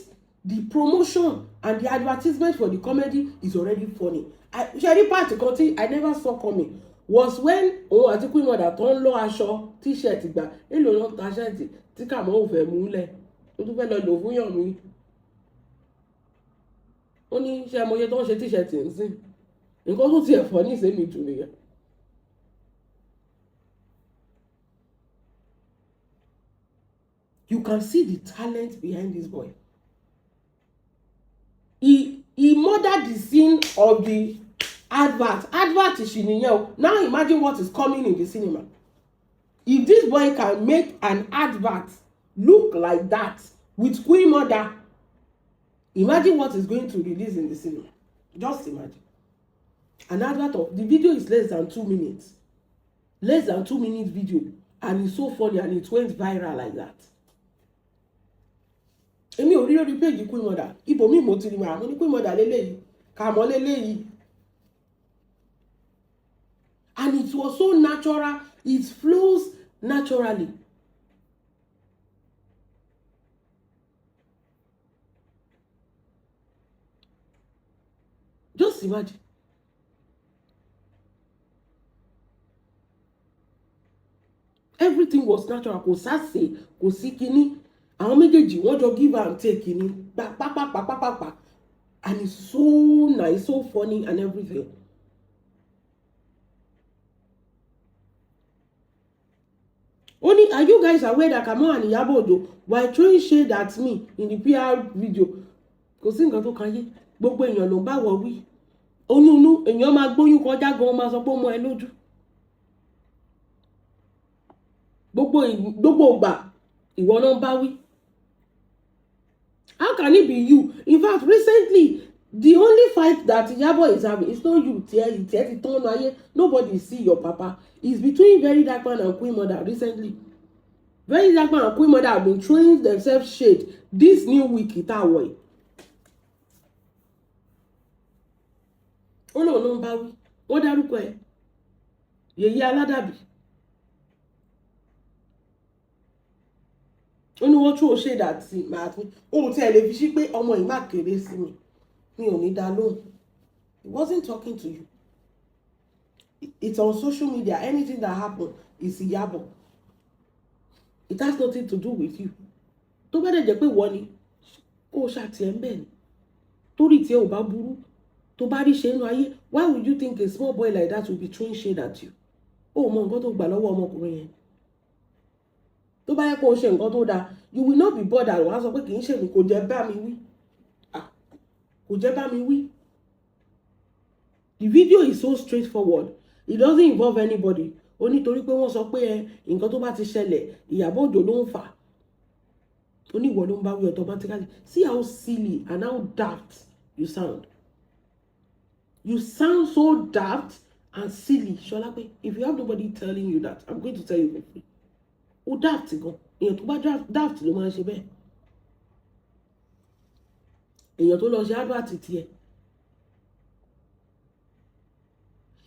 the promotion, and the advertisement for the comedy is already funny. Ṣe part kan tí I never saw coming was when òun àti Queen Mother tó ń lọ aṣọ t-shirt gbà èlò ló ń ta shirt tí Kamo ò fẹ́ múlẹ̀ ó tún fẹ́ lọ lò fún yàn mí. Ó ní ṣe àmọye tó ń ṣe t-shirt ń sìn nǹkan tó tiẹ̀ fọ́ ní ìsẹ́mi jù nìyẹn. You can see the talent behind this boy. He murdered the scene of the advert. Advert is nìyẹn. Now imagine what is coming in the cinema. If this boy can make an advert look like that with Queen Mother, imagine what is going to release in the cinema. Just imagine. An advert of the video is less than 2 minutes. Less than 2 minute video. And it's so funny and it went viral like that. Èmi ò rí lórí page Queen Mother. Ibo mi mo ti rí ma. Mo ní Queen Mother lélẹ́yìí. Kamo lélẹ́yìí. And it was so natural. It flows naturally. Just imagine. Everything was natural. Kò sáṣe, kò sí kíní. Àwọn méjèèjì wọ́n jọ give and take kíní. Pa. And it's so nice, so funny and everything. Only, are you guys aware that Kamo and Iyabo were throwing shade at me in the PR video? Kò sí nǹkan tó kan yé. Gbogbo èèyàn ló bá wọ wí. oyún inú èèyàn máa gbóyún kọjá gan máa sọ pé ó mọ ẹ lójú. Gbogbo ìgbà ìwọ náà bá wí. How can it be you? In fact, recently, the only fight that Iyabo is having is not you. Nobody see your papa. It's between Very Dark Man and Queen Mother recently. Very Dark Man and Queen Mother have been throwing themselves shade this new week. Itawoi. Oh no, bá wí. Wọ́n dárúkọ ẹ̀. Yèyé Aládàbí. Ó ní wọ́n tún shade àti màá tún. Ohun tí ẹ lè fi sí pé ọmọ yìí má kéré sí mi. Mi ò ní dá lóhùn. He wasn't talking to you. It's on social media. Anything that happened is Iyabo. It has nothing to do with you. Tó bá dẹ̀ jẹ́ pé wọ́n ni kó ṣàtì ẹ̀ ń bẹ̀ ni. Torí tí ẹ ò bá burú. Tó bá rí ṣe inú ayé, why would you think a small boy like that will be throwing shade at you? Ó mọ nǹkan tó gbà lọ́wọ́ ọmọkùnrin yẹn. Tó bá yẹ kó o ṣe nǹkan tó dáa, you will not be bothered. Wọ́n á sọ pé kì í ṣe mi, kò jẹ́ bá mi wí. Kò jẹ́ bá mi wí. The video is so straightforward. It doesn't involve anybody. Ó nítorí pé wọ́n sọ pé nǹkan tó bá ti ṣẹlẹ̀, Iyabo Ojo ló ń fà. Ó ní ìwọ ló ń bá wí automatically. See how silly and how daft you sound. You sound so daft and silly. Solape, if you have nobody telling you that, I'm going to tell you for free. Ó daft gan. Èèyàn tó bá daft ló máa ń ṣe bẹ́ẹ̀. Èèyàn tó lọ ṣe advert tiẹ̀.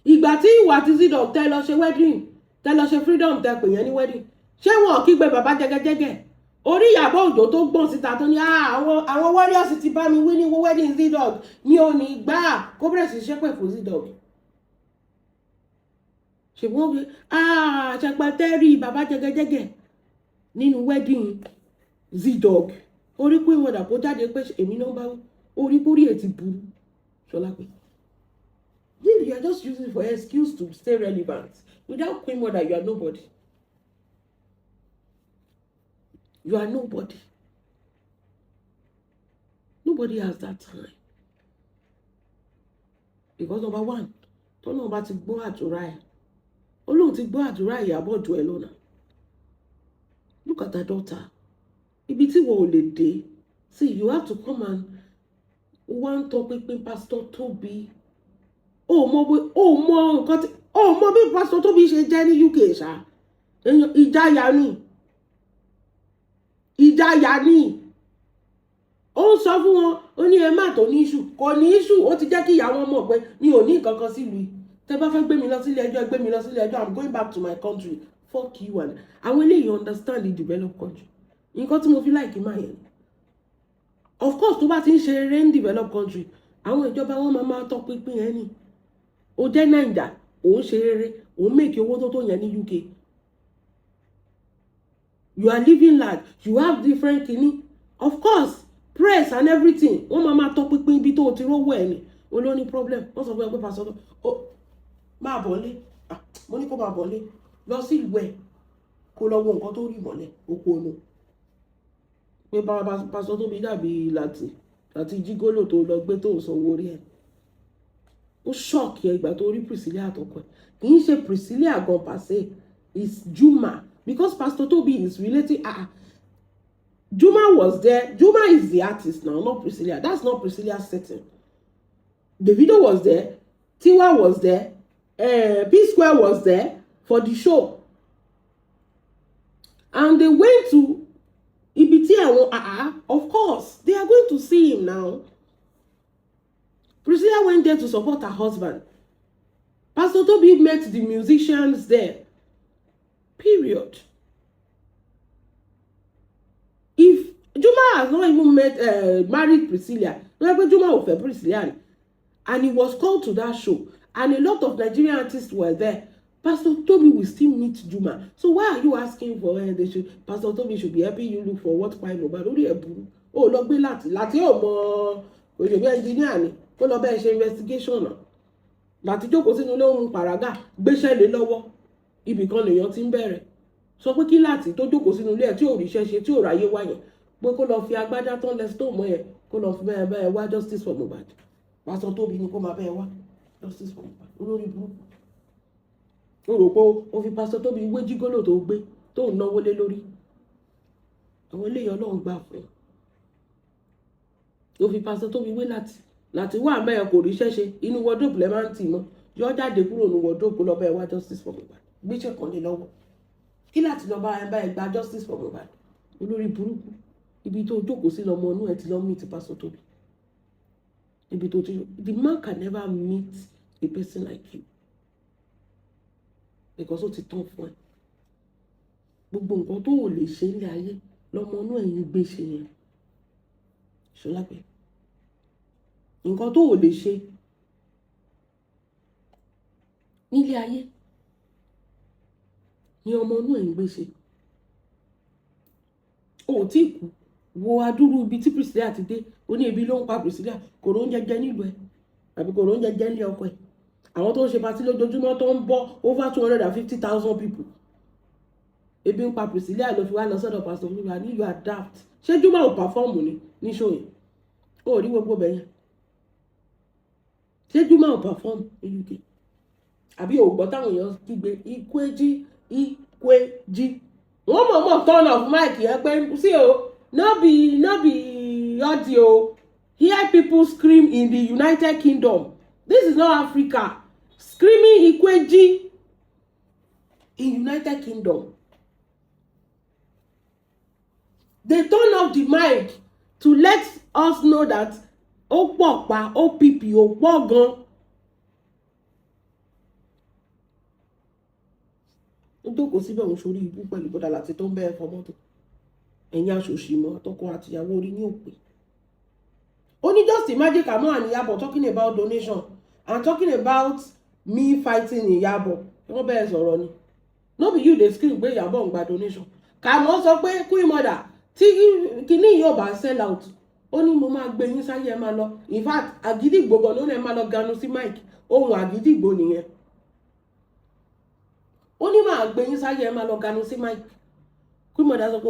Ìgbà tí ìwà àti Zidog tẹ́ lọ ṣe wedding, tẹ́ lọ ṣe freedom tẹ́ pè yẹn ní wedding. Ṣé wọn kígbe bàbá jẹgẹjẹgẹ? Orí Iyabo Ojo tó gbọ́n síta tó ní àwọn warriors ti bá mi wí ní wedding Zidog mi ò ní gbà kó bẹ̀rẹ̀ sí ṣépè fún Zidog. Ṣùgbọ́n wí ṣẹpẹtẹ́rì bàbá jẹgẹjẹgẹ nínú wedding Zidog. Orí Queen Mother kó jáde pé èmi náà bá orí kórìí ẹ̀ ti burú. Solape. You are just using for excuse to stay relevant. Without Queen Mother, you are nobody. You are nobody. Nobody has that time. Because number one, tó náà bá ti gbọ́ àdúrà ẹ̀. Ọlọ́run ti gbọ́ àdúrà Iyabo Ojo ẹ̀ lọ́nà. Look at her daughter. Ibi tí wọ́n ò lè dé. See, you have to come and one topic pé Pastor Tobi. Ó mọ bí Pastor Tobi ṣe jẹ́ ní UK ṣá. Ìjayà ni. Ó sọ fún wọn, ó ní ẹ má tó ní issue. Kò ní issue, ó ti jẹ́ kí ìyá wọn mọ̀ pé mi ò ní nǹkan kan sílùú yìí. Tẹ́ bá fẹ́ gbé mi lọ sílé ẹjọ́, gbé mi lọ sílé ẹjọ́. I'm going back to my country. Fuck you and àwọn eléyìí understand the developed country. Nǹkan tí mo fi like máa yẹn. Of course, tó bá ti ń ṣe rere in developed country, àwọn ìjọba wọn máa tọ́ pínpín yẹn ni. Ó jẹ́ Naija, ó ń ṣe rere, ó ń make owó tó yẹn ní UK. You are living large, you have different kini. Of course, press and everything. Wọ́n máa tọ́ pínpín ibi tó ti rówó ẹ̀ ni. Ó ló ní problem. Wọ́n sọ fún ẹ pé Pastor máa bọ̀ lé. Mo ní kó máa bọ̀ lé. Lọ sí ìlú ẹ̀ kó lọ wo nǹkan tó rí mọ́lẹ̀ oko onu. Pé Pastor Tobi dàbí láti jígólò tó lọ gbé tó sanwó orí ẹ̀. Ó ṣọ́ọ̀kì ẹ ìgbà tó rí Priscilla àtọkọ ẹ̀. Kì í ṣe Priscilla gan pàṣẹ. It's Juma. Because Pastor Tobi is related. Juma was there. Juma is the artist now, not Priscilla. That's not Priscilla's setting. Davido was there. Tiwa was there. P-Square was there for the show. And they went to Ibiti. Of course, they are going to see him now. Priscilla went there to support her husband. Pastor Tobi met the musicians there. Period. If Juma has not even married Priscilla, Juma of Priscilla, and he was called to that show, and a lot of Nigerian artists were there, Pastor Tobi will still meet Juma. So why are you asking for Pastor Tobi should be helping you look for what kind of lọ gbé láti ọmọ òṣèlú engineer ni kó lọ bẹ́ẹ̀ ṣe investigation náà láti jókòó sínú ilé ohun pàrágà gbéṣẹ́ lé lọ́wọ́ ibì kan lèèyàn ti ń bẹ̀rẹ̀ sọ pé kí láti tó jókòó sínú ilé ẹ̀ tí ò ríṣẹ́ ṣe tí ò ráyé wá yẹn pé kó lọ fi agbádá tán lẹ stone mọ́ yẹn kó lọ fi bẹ́ẹ̀ wá justice for Mohbad Pastor Tobi ni kó máa bẹ́ẹ̀ wá justice for Mohbad olórí burúkú ó rò pé ó fi pásítọ̀ Tóbi wé jígólò tó gbé tó ń náwó lé lórí àwọn eléyìí Ọlọ́run gbà fún ó fi pásítọ̀ Tóbi wé láti wà mẹ́ẹ̀ kò ríṣẹ́ ṣe inú wọ́dọ̀pù lẹ́ máa ń tì mọ́ yọ jáde kúrò ní wọ́dọ̀pù lọ bá ẹ wá justice for Mohbad gbéṣẹ́ kan lé lọ́wọ́ kí láti lọ bá ẹ gba justice for Mohbad olórí burúkú ibi tó jókòó sí lọmọ inú ẹ ti lọ meet pásítọ̀ Tóbi ibi tó ti the man can never meet a person like you because ó ti tán fún ẹ gbogbo nǹkan tó ò lè ṣe nílé ayé lọmọ inú ẹ̀yìn gbé ṣe yẹn Solape nǹkan tó ò lè ṣe nílé ayé ni ọmọ inú ẹ̀yìn gbé ṣe ó tí kú wo adúrú ibi tí Priscilla ti dé ó ní ebi ló ń pa Priscilla kò rò oúnjẹ jẹ nílùú ẹ àbí kò rò oúnjẹ jẹ nílé ọkọ ẹ àwọn tó ń ṣe patí lójoojúmọ́ tó ń bọ́ over 250,000 people ebi ń pa Priscilla ló fi wá lọ sọ́dọ̀ pásítọ̀ Olúwa ní you adapt ṣé Juma ò pàfọ́ọ̀mù ni ní ṣòyìn ó rí gbogbo bẹ̀yẹn ṣé Juma ò pàfọ́ọ̀mù ní UK àbí ògbọ́ táwọn èèyàn kígbe Ikweji wọ́n mọ̀ turn off mic yẹn pé sí o no be audio hear people scream in the United Kingdom this is not Africa screaming Ikweji in United Kingdom they turn off the mic to let us know that ó pọ̀ pa OPP ó pọ̀ gan. Ó jókòó síbẹ̀ òun sórí ibú pẹ̀lú bọ́dà láti tó ń bẹ́ẹ̀ fọ mọ́tò ẹ̀yin aṣòṣì mọ́ tọkọ àtìyàwó orí ní òpè. Ó ní just imagine Kamo and Iyabo talking about donation and talking about me fighting Iyabo wọ́n bẹ́ẹ̀ sọ̀rọ̀ ni no be you dey scream pé Iyabo ń gba donation Kamo sọ pé queen mother tí kìíní yóò bá sell out ó ní mo máa gbé yín sáyé ẹ máa lọ in fact àgídìgbò gan ló ní ẹ máa lọ ganu sí mike ohun àgídìgbò nìyẹn ó ní máa gbé yín sáyé ẹ máa lọ ganu sí mike queen mother sọ pé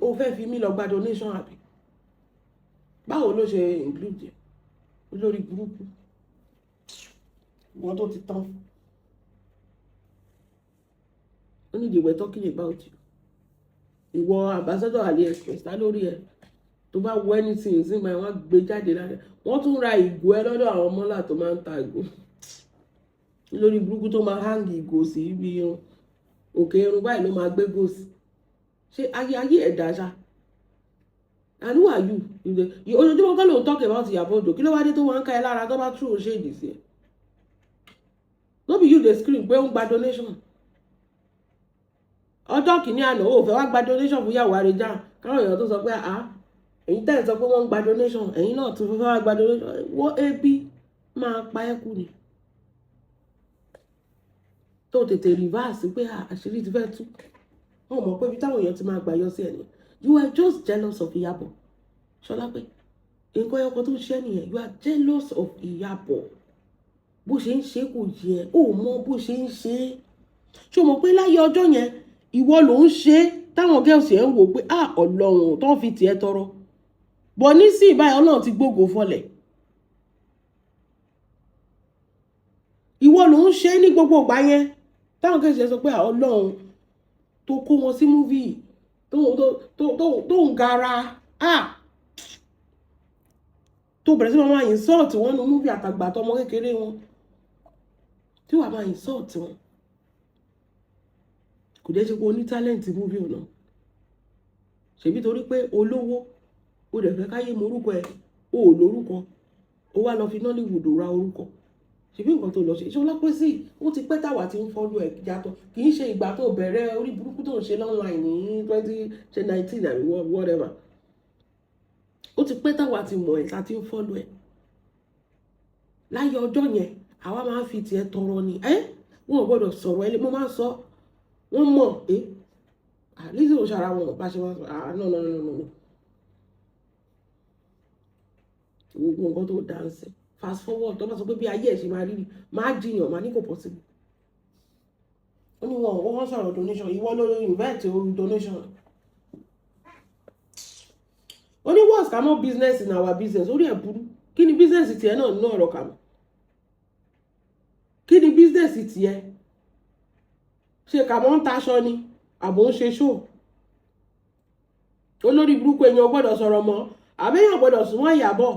ó fẹ́ fi mí lọ gba donation àbí báwo ló ṣe include olórí burúkú wọn tó ti tán ó ní they were talking about you ìwọ ambassador AliExpress ta lórí ẹ tó bá wọ anything sí máa wọ́n gbé jáde lára wọ́n tún ra ìgò ẹ lọ́dọ̀ àwọn mọ́là tó máa ń ta ìgò lórí burúkú tó máa hang ìgò sí ibi òkè irun báyìí ló máa gbé gò sí ṣé ayé ẹ̀dá ṣá and who are you ojoojúmọ́ kọ́ ló ń talk about Iyabo Ojo kí ló wá dé tó wọ́n ń ká ẹ lára tó bá true shade sí ẹ no be you dey scream pé ó ń gba donation ọjọ́ kìíní àná ó fẹ́ wá gba donation fún ìyàwó àrèjà káwọn èèyàn tó sọ pé èyí tẹ́ ẹ̀ sọ pé wọ́n ń gba donation ẹ̀yin náà tún fẹ́ wá gba donation wọ́n ebi máa pa ẹ́ kú ni tó tètè reverse pé àṣírí ti fẹ́ tú wọ́n mọ̀ pé ibi táwọn èèyàn ti máa gbà yọ sí ẹ̀ ni you are just jealous of Iyabo Solape nǹkan ẹ̀kọ́ tó ń ṣe nìyẹn you are jealous of Iyabo bó ṣe ń ṣe kò yẹ ó mọ bó ṣe ń ṣe ṣé o mọ̀ pé láyé ọjọ́ yẹn ìwọ ló ń ṣe táwọn girls yẹn ń wò pé Ọlọ́run tó ń fi tiẹ̀ tọrọ bọ̀ nísìnyí báyìí Ọlọ́run ti gbógo fọlẹ̀ ìwọ ló ń ṣe ní gbogbo ìgbà yẹn táwọn girls yẹn sọ pé Ọlọ́run tó kó wọn sí múvì tó ń gara tó bẹ̀rẹ̀ sí máa insult wọn ní múvì àtàgbà àtọmọ kékeré wọn tí wàá máa insult wọn kò dé ṣe pé o ní talent múvì ọ̀nà ṣèbí torí pé olówó o dẹ̀ fẹ́ káyé mọ orúkọ ẹ̀ o ò lórúkọ o wá lọ fi Nollywood ra orúkọ ṣèbí nǹkan tó lọ ṣe Ṣọlá pé sí ó ti pẹ́ táwa ti ń fọ́lú ẹ̀ yàtọ̀ kì í ṣe ìgbà tó bẹ̀rẹ̀ orí burúkú tó ń ṣe online ní 2019 àbí whatever ó ti pẹ́ táwa ti mọ̀ ẹ̀ tá ti ń fọ́lú ẹ̀ láyé ọjọ́ yẹn àwa máa ń fi tiẹ̀ tọrọ ni wọn ò gbọ́dọ̀ sọ̀rọ̀ ẹ mo máa ń sọ wọ́n mọ̀ Lizzy ò ṣara wọn bá ṣe wọ́n sọ no gbogbo nǹkan tó dáńsì fast forward tó bá sọ pé bí ayé ẹ̀ ṣe máa rí ni máa jiyàn máa ní kò possible ó ní wọ́n sọ̀rọ̀ donation ìwọ ló invite orí donation ó ní what's Kamo business in our business orí ẹ̀ burú kí ni business tiẹ̀ náà nínú ọ̀rọ̀ Kamo business tiẹ̀ ṣe Kamo ń taṣọ ni àbò ń ṣe show olórí burúkú èèyàn gbọ́dọ̀ sọ̀rọ̀ mọ́ àbẹ́yàn gbọ́dọ̀ súnmọ́ Iyabo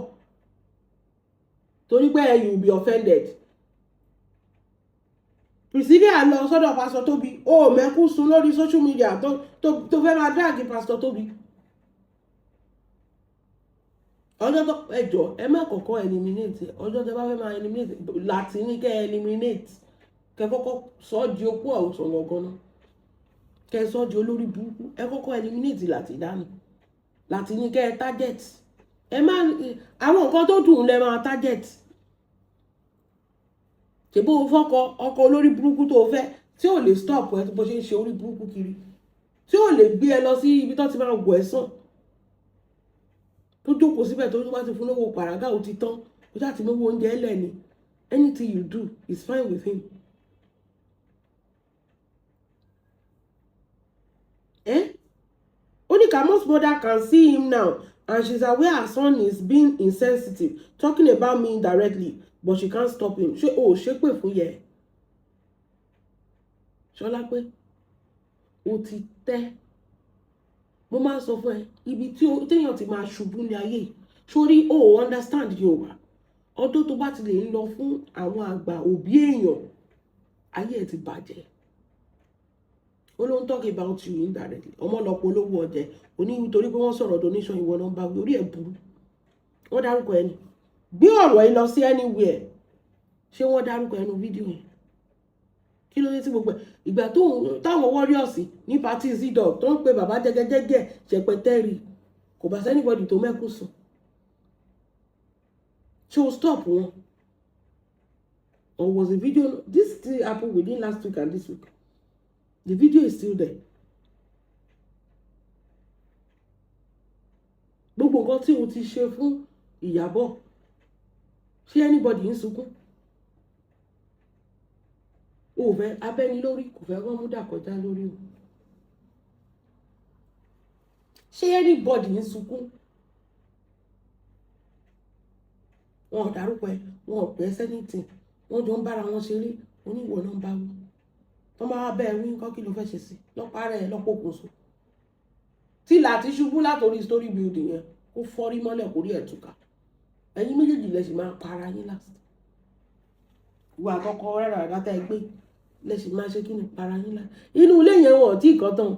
torí pé you be offended. Priscilla lọ sọ́dọ̀ Pastor Tobi ó mẹ́kú sun lórí social media tó fẹ́ máa drag Pastor Tobi. Ọjọ́ tó ẹjọ́ ẹ má kọ́kọ́ eliminate ọjọ́ tẹ́ bá fẹ́ máa eliminate láti ní kẹ́ eliminate kẹ́ kọ́kọ́ sọ di okú ọ̀sán gangan náà kẹ́ sọ di olórí burúkú ẹ kọ́kọ́ eliminate láti dànù láti ní kẹ́ target ẹ má àwọn nǹkan tó dùn lẹ́ máa target ṣèbó fọ́kọ ọkọ olórí burúkú tó fẹ́ tí ò lè stop ẹ bó ṣe ń ṣe orí burúkú kiri tí ò lè gbé ẹ lọ sí ibi tó ti máa wọ̀ ẹ́ sàn tó jókòó síbẹ̀ tó bá ti fún lówó pàrágà ó ti tán ó ṣáà ti mówó oúnjẹ ẹlẹ́ni anything you do is fine with him. Only Kamo's mother can see him now and she's aware her son is being insensitive talking about me indirectly but she can't stop him. Ṣé o ṣépè fún yẹ Solape o ti tẹ́ mo máa sọ fún ẹ ibi tí téèyàn ti máa ṣubú ní ayé sórí o understand Yorùbá ọdún tó bá ti lè lọ fún àwọn àgbà òbí èèyàn ayé ẹ ti bàjẹ́ ó ló ń talk about you indirectly ọmọ lọ polówó ọjẹ oní torí pé wọ́n sọ̀rọ̀ donation ìwọ náà ń bá orí ẹ̀ burú wọ́n dárúkọ ẹni gbé ọ̀rọ̀ yìí lọ sí anywhere ṣé wọ́n dárúkọ ẹnu fídíò yẹn kí ló dé tí gbogbo ìgbà táwọn warriors ní party zidog tó ń pe bàbá jẹgẹjẹgẹ ṣẹpẹtẹrì kò bá sẹ́nibọ́dì tó mẹ́kù sùn ṣé o stop wọn or was the video this still happen within last week and this week the video is still there gbogbo nǹkan tí o ti ṣe fún Iyabo ṣé anybody ń sunkún o fẹ́ abẹ́ni lórí kò fẹ́ wọ́n mú dàkọjá lórí o ṣé anybody ń sunkún wọn ò dárúkọ ẹ wọn ò pẹ́ sẹ́nìtì wọ́n jọ ń bára wọn ṣeré oníwọ̀ náà ń bá wí wọ́n máa bẹ́ẹ̀ wí nǹkan kí ló fẹ́ ṣe sí lọ́pàá rẹ̀ lọ́pọ̀kùnso tí láti ṣubú látòrí story building yẹn kó fọ́rí mọ́lẹ̀ kórí ẹ̀ túká ẹ̀yin méjèèjì lẹ sì máa para yín last ìwà àkọ́kọ́ rárá àdáta ẹgbẹ́ lẹ sì máa ṣe kí ni para yín last inú ilé yẹn wọn ò tí ì kọ́ tán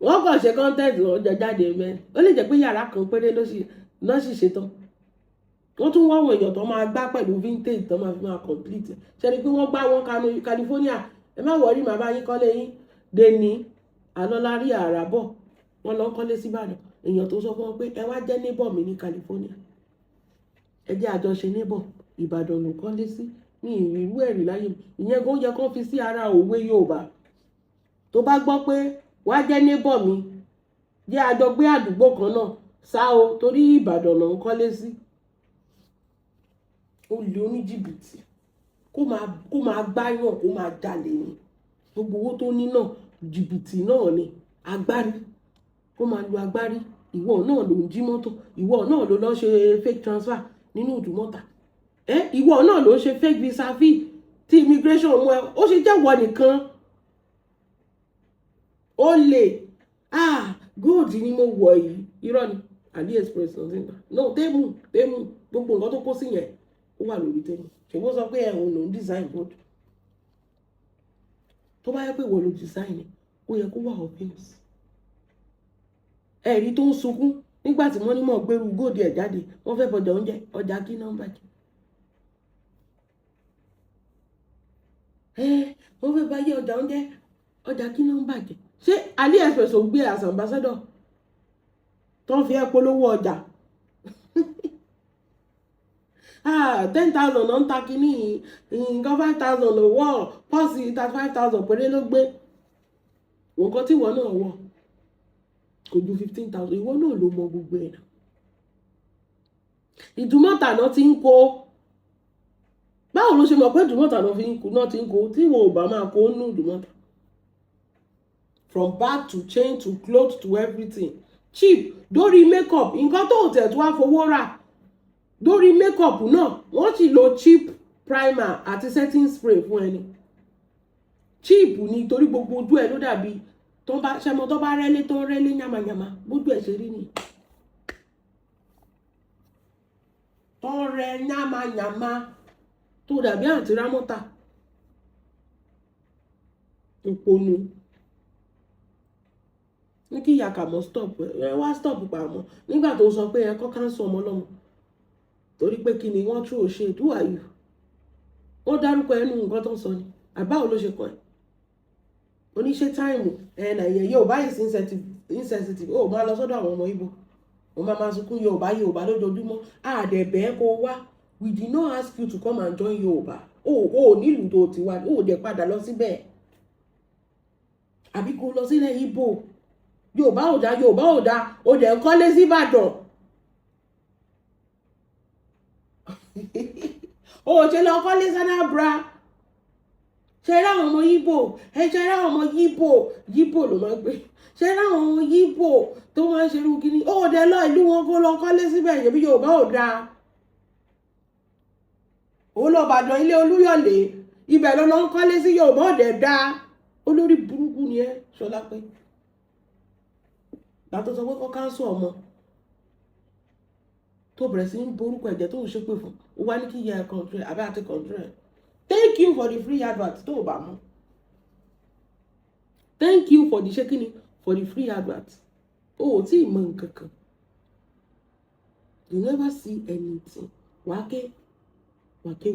wọ́n kàn ṣe content ọjọ́ jáde mẹ́rin ó lè jẹ́ pé yàrá kan péré náà sì ṣe tán wọ́n tún wọ́n èèyàn tó máa gbá pẹ̀lú vintage tó máa fi máa complete ṣe ni pé wọ́n gbá wọn kanu California ẹ má wọrí màá bá yín kọ́lé yín dèní àlọ́lárí àràbọ̀ wọn lọ kọ́lé síbàdàn èèyàn tó sọ fún wọn pé ẹ wá jẹ́ neighbor mi ní California ẹ jẹ́ àjọṣe neighbor Ìbàdàn ló kọ́lé sí ní ìrírú ẹ̀rí láyé ìyẹn kó yẹ kó fi sí ara òwe Yorùbá tó bá gbọ́ pé wá jẹ́ neighbor mi jẹ́ àjọ gbé àdúgbò kan náà sá o torí Ìbàdàn ló ń kọ́lé sí olè oníjìbìtì kó máa gbáyàn kó máa jalè ní gbogbo owó tó ní náà jìbìtì náà ni agbárí kó máa lu agbárí ìwọ náà ló ń jí mọ́tò ìwọ náà ló lọ ṣe fake transfer nínú ìdúmọ́ta ìwọ náà ló ń ṣe fake visa fee tí immigration mú ẹ ó ṣe jẹ́wọ́ nìkan ó lè gold ni mo wọ̀ yìí irọ́ ni AliExpress no tẹ́mù gbogbo nǹkan tó kó sí yẹn ó wà lórí tẹ́mù ṣùgbọ́n sọ pé ẹ̀hún ló ń design board tó bá yẹ pé wọ́n ló design ó yẹ kó wà obvious ẹ̀rí tó ń sunkún nígbà tí wọ́n ní mọ̀ gbèrú góòdì ẹ̀ jáde wọ́n fẹ́ bọ̀dọ̀ oúnjẹ ọjà kí náà ń bàjẹ́ wọ́n fẹ́ bá yé ọjà oúnjẹ ọjà kí náà ń bàjẹ́ ṣé AliExpress ò gbé as ambassador tó ń fi ẹ́ polówó ọjà 10,000 náà ń ta kínní nǹkan 5,000 ló wọ̀ pọ́ọ̀sì 35,000 péré ló gbé nǹkan tí ìwọ náà wọ̀ kò ju 15,000 ìwọ náà ló mọ gbogbo ẹ̀ náà ìdúmọ̀tà náà ti ń kó báwo ló ṣe mọ̀ pé ìdúmọ̀tà náà ti ń kó tí ìwọ ò bá máa kó nù ìdúmọ̀tà from bag to chain to cloth to everything cheap dórí makeup nǹkan tó tẹ̀ tó wá fowó rà lórí makeup náà wọ́n sì lo cheap primer àti setting spray fún ẹni cheap ni torí gbogbo ojú ẹ ló dàbí tó bá ṣẹmọ tó bá rẹ́lé tó rẹ́lé yamayama gbogbo ẹ ṣe rí ni tó rẹ́ yamayama tó dàbí àǹtí rámọ́tà ìponu ní kí ìyá Kamo stop ẹ wá stop pàmò nígbà tó sọ pé ẹ kọ́ káńsù ọmọ lọ́mọ torí pé kí ni wọ́n throw shade who are you ó dárúkọ ẹnu nǹkan tó ń sọ ni àbáwo ló ṣe kọ́ ẹ oníṣẹ́ táìmù nàìyẹn Yorùbá yìí insensitive ó máa lọ sọ́dọ̀ àwọn ọmọ Ìgbò ó máa sunkún Yorùbá lójoojúmọ́ àdẹ̀bẹ́ kó wá we did not ask you to come and join Yorùbá ó nílùú tó ti wá ó dẹ̀ padà lọ síbẹ̀ àbí kó lọ sílẹ̀ Ìgbò Yorùbá ò dá ó dẹ̀ ń kọ́lé sí Ìbàdàn ó ṣe lọ kọ́lé Sanabra ṣe ráwọn ọmọ Yíbò ló máa gbé ṣe ráwọn ọmọ Yíbò tó máa ń ṣerú kíní ó dẹ̀ lọ ìlú wọn kó lọ kọ́lé síbẹ̀ ṣebí Yorùbá ò dá ó lọ Ìbàdàn ilé Olúyọ̀lé ibẹ̀ ló lọ ń kọ́lé sí Yorùbá ò dẹ̀ dá olórí burúkú ni ẹ Solape látọ̀ sọ pé kọ́ káńsù ọmọ tó bẹ̀rẹ̀ sí ń borúkọ ẹ̀jẹ̀ tó ń ṣépè fún ó wá ní kí yẹ kọ̀ǹtúrẹ̀ àbẹ́ àti kọ̀ǹtúrẹ̀ thank you for the free advert tó o bá mú thank you for the ṣékíní for the free advert o ò tí ì mọ nǹkan kan you never see anything wákẹ́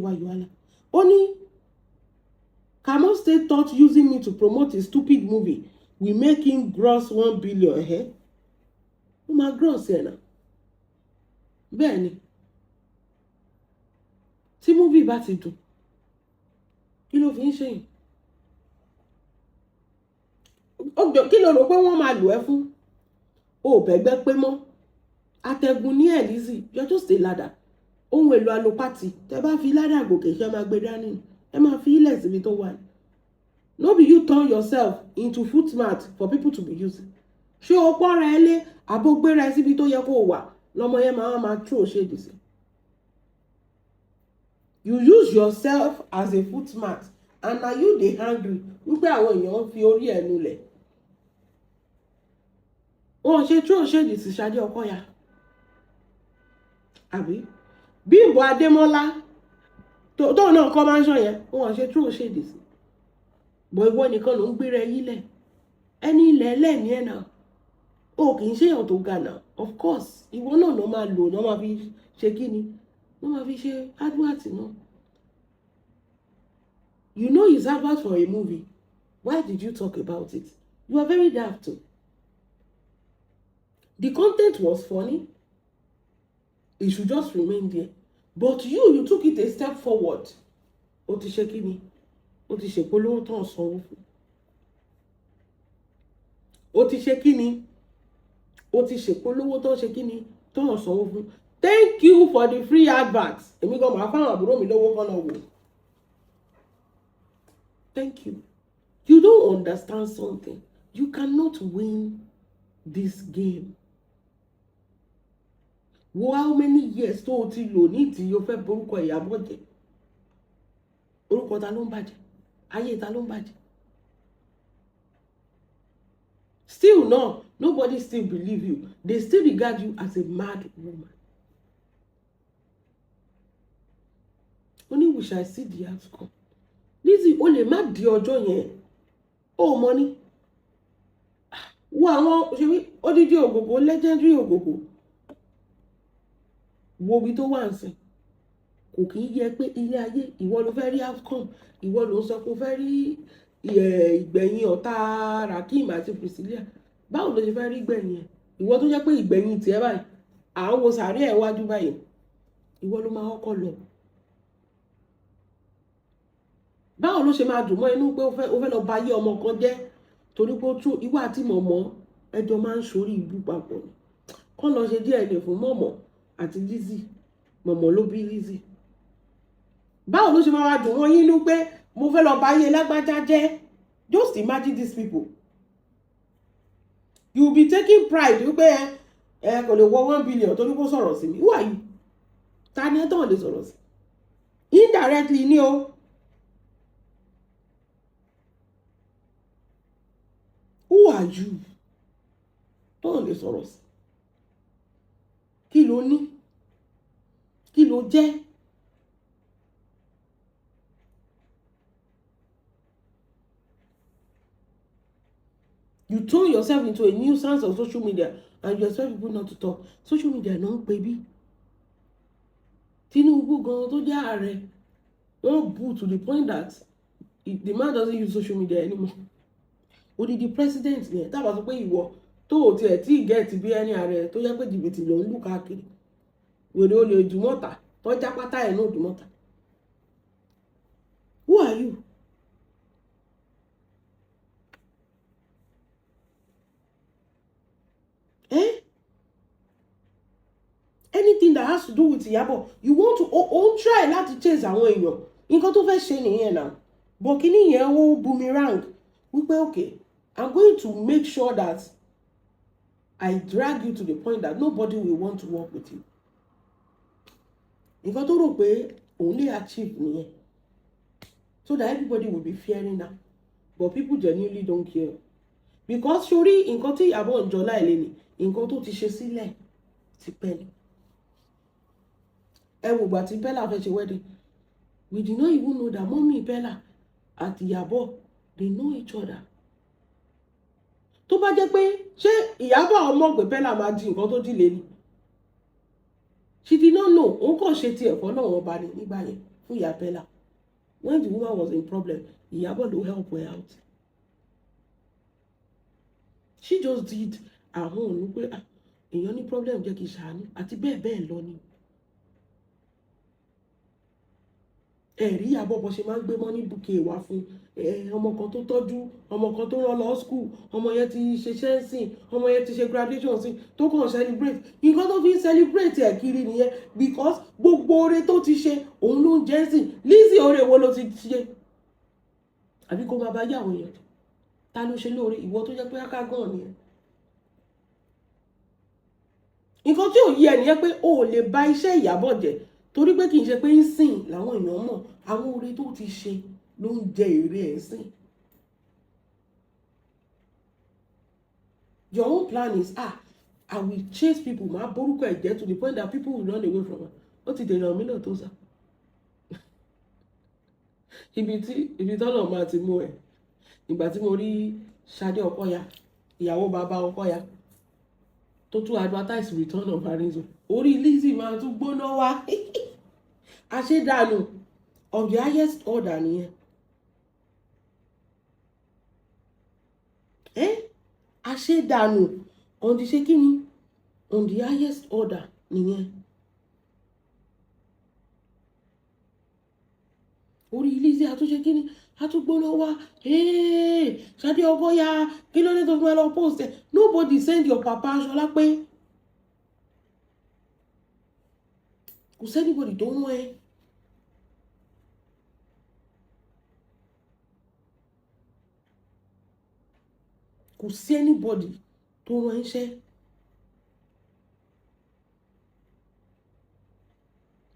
wáyọ̀ọ́lá ó ní Kamo State thought using me to promote a stupid movie will make him gross 1 billion ó máa gross ẹ̀ náà bẹ́ẹ̀ ni tí múvì bá ti dùn kí ló fi ń ṣe yìí kí ló rò pé wọ́n máa lò ẹ́ fún o bẹ̀gbẹ́ pé mọ́ atẹ́gùn ní ẹ̀lísì you're just a ladder ohun èlò alopati tẹ bá fi ládà gòkè ṣe máa gbé dání ẹ máa fi ilẹ̀ síbi tó wà no be you turn yourself into footmat for people to be using ṣé o pọ́nra ẹ lé àbógbéra ẹ síbi tó yẹ kó o wà lọ́mọ yẹn máa throw shade sí. You use yourself as a footmat and na you dey hungry wípé àwọn èèyàn fi orí ẹ̀ nulẹ̀. Wọ́n ṣe throw shade sí Ṣadé Ọkọ́yà. Àbí Bímbọ́ Adémọ́lá tó náà kọ́ máa ń ṣọ yẹn wọ́n ṣe throw shade sí. Bọ̀ ìwọ nìkan ló ń gbéra ẹ yílẹ̀. Ẹni ilẹ̀ ẹlẹ́ni ẹ̀ náà. O kì í ṣe èèyàn tó ga náà of course ìwọ náà ló máa lò náà máa fi ṣe kíni ló máa fi ṣe advert náà you know it's advert for a movie why did you talk about it you are very daft too the content was funny it should just remain there but you took it a step forward o ti ṣe kíni o ti ṣe polówó tán sanwó fún o ti ṣe kíni o ti ṣèpolówó tó ṣe kí ni tó hàn sanwó fún thank you for the free advert èmi gan máa fáwọn àbúrò mi lówó kan náà wò thank you you don't understand something you cannot win this game wo how many years tó o ti lò ní ìtì o fẹ́ borúkọ Iyabo jẹ́ orúkọ ta ló ń bàjẹ́ ayé ta ló ń bàjẹ́ still no. Nobody still believe you. They still regard you as a mad woman. Only we shall see the outcome. Lizzy, o lè má di ọjọ́ yẹn. O mọ̀ ni. Wo àwọn ṣe wí odidi ògògò legendary ògògò. Wo bí tó wà ńsìn. Kò kì í yẹ pé ilé ayé ìwọ ló fẹ́ rí outcome. Ìwọ ló ń sọ pé o fẹ́ rí ìgbẹ̀yìn ọ̀tá Rakim àti Priscilla. Báwo ló ṣe fẹ́ rí gbẹ̀yìn ẹ̀ ìwọ tó jẹ́ pé ìgbẹ̀yìn tiẹ̀ báyìí à ń wo sàárẹ̀ ẹ̀ wájú báyìí ìwọ ló máa kọ́kọ́ lọ. Báwo ló ṣe máa dùn mọ́ inú pé ó fẹ́ lọ ba ayé ọmọ kan jẹ́ torí pé ó tún ìwọ àti mọ̀mọ́ ẹjọ́ máa ń sórí ìbú papọ̀ ni kọ́ lọ ṣe DNA fún mọ̀mọ́ àti Lizzy mọ̀mọ́ ló bí Lizzy. Báwo ló ṣe máa dùn mọ́ yín inú pé mo fẹ́ lọ ba ayé lágbájá jẹ́ just imagine these people. You will be taking pride wípé kò lè wọ 1 billion torí kó sọ̀rọ̀ sí mi who are you ta ni ẹ tán lè sọ̀rọ̀ sí indirectly ni o. Who are you? Tó lè sọ̀rọ̀ sí. Kí ló ní? Kí ló jẹ́? You turn yourself into a nuisance on social media and you expect people not to talk. Social media no baby. Tinubu gan tó jẹ́ ààrẹ, wọ́n boo to the point that the man doesn't use social media anymore. Odidi president ni ẹ̀ tá bá sọ pé ìwọ tó o tiẹ̀ tí get bí ẹni ààrẹ tó yẹ pé jìbìtì ló ń lù káàkiri. Wèrè olè Òdùmọ̀tà tó já pátá ẹ̀ ní Òdùmọ̀tà. Who are you? Anything that has to do with Iyabo, you want to try láti chase àwọn èèyàn. Nǹkan tó fẹ́ ṣe nìyẹn náà. But kíní yẹn ó boomerang. Wípé okay, I'm going to make sure that I drag you to the point that nobody will want to work with you. Nǹkan tó rò pé òun lè achieve nìyẹn. So that everybody will be fearing now. But people genuinely don't care. Because sórí nǹkan tí Iyabo ń jọ láìlé ni, nǹkan tó ti ṣe sílẹ̀ ti pẹ́ ni. Ẹ wò gbà tí Bella fẹ́ ṣe wedding. We did not even know that mommy Bella at Iyabo, they know each other. Tó bá jẹ́ pé ṣé Iyabo ọmọ pé Bella máa di nǹkan tó dìlé ni. She did not know. Òun kàn ṣe tiẹ̀ fọ́ náà wọ́n bá ní nígbà yẹn fún ìyá Bella. When the woman was in problem, Iyabo ló help her out. She just did her own. Pé èèyàn ní problem jẹ́ kí ṣàánú àti bẹ́ẹ̀ bẹ́ẹ̀ lọ ni. Ẹ̀rí Iyabo bó ṣe máa ń gbé money bouquet wá fún ọmọ kan tó tọ́jú, ọmọ kan tó rán lọ school, ọmọ yẹn ti ṣiṣẹ́ sìn, ọmọ yẹn ti ṣe graduation sìn, tó kàn celebrate. Nǹkan tó fi ń celebrate ẹ̀ kiri nìyẹn because gbogbo oore tó ti ṣe òun ló ń jẹ́ sìn. Lizzy oore wo ló ti ṣe? Àbí kó máa bá yàwó yẹn. Ta ló ṣe lóore? Ìwọ tó jẹ́ pé aká gan nìyẹn. Nǹkan tí ò yé ẹ nìyẹn pé o ò lè bà iṣẹ́ Iyabo jẹ́ torí pé kì í ṣe pé ń sìn làwọn èèyàn mọ̀ àwọn oore tó ti ṣe ló ń jẹ èrè ẹ̀ sìn. Your own plan is I will chase people máa borúkọ ẹ̀ jẹ́ to the point that people will run away from her. Ó ti dèrò mí náà tó sá. Ibi tọ́nà máa ti mú ẹ̀. Ìgbà tí mo rí Ṣadé Ọkọ́ya, ìyàwó bàbá Ọkọ́ya, tó tún advertise return of Paris. Orí Lizzy máa tún gbóná wá. Àṣedànù of the highest order nìyẹn. Àṣedànù on the ṣe kíni? On the highest order nìyẹn. Orí Lizzy àtúnṣe kíni? Àtúngbóná wá. Ṣadé Ọkọ́ya, kí ló dé tó fún ẹ lọ post ẹ? Nobody send your papa Solape. Kò sẹ́nibody tó ń wọ́n ẹ. Kò sí anybody tó rán iṣẹ́.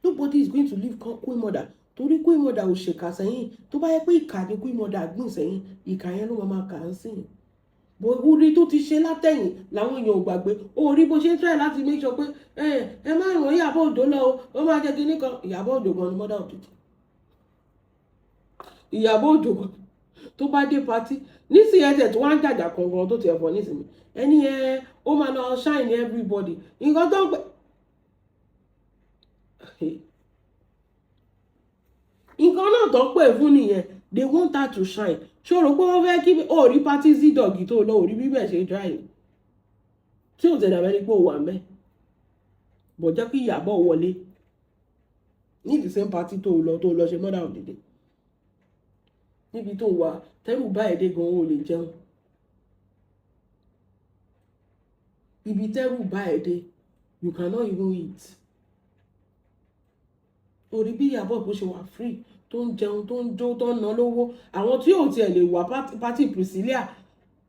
Nobody is going to leave Queen Mother. Torí Queen Mother ò ṣèkà sẹ́yìn. Tó bá yẹ pé ìkà ni Queen Mother gbìn sẹ́yìn, ìkà yẹn ló máa kà á sìn. Bó orí tó ti ṣe látẹ̀yìn làwọn èèyàn ò gbàgbé. Orí bó ṣe ń try láti make sure pé ẹ má ràn Iyabo Ojo lọ o. Ó máa jẹ́ kíní kan. Iyabo Ojo gan ni mother of the day. Iyabo Ojo gan tó bá dé party nísìnyí ẹ̀jẹ̀ tó wá ń jàjà kankan tó ti ẹ̀fọ́ nísìnyí. Ẹni ó máa lọ shine everybody. Nǹkan tó ń pẹ́. Nǹkan náà tó pè fún nìyẹn. They want her to shine. Ṣòro pé wọ́n fẹ́ kí orí party Z-Dog tó lọ orí bíbẹ̀ ṣe dry. Tí ò tẹ̀lé abẹ́rẹ́ pé ó wà mẹ́. Bọ̀ jẹ́ kí Iyabo wọlé. Ní the same party tó lọ ṣe mother of the day. Níbi tó wà tẹ́rù bá ẹ̀dẹ́ gan ó lè jẹun. Ibi tẹ́rù bá ẹ̀dẹ́ you cannot even eat. Orí bí Iyabo bó ṣe wà free tó ń jẹun tó ń jó tó ń ná lówó. Àwọn tí ò tiẹ̀ lè wà party Priscilla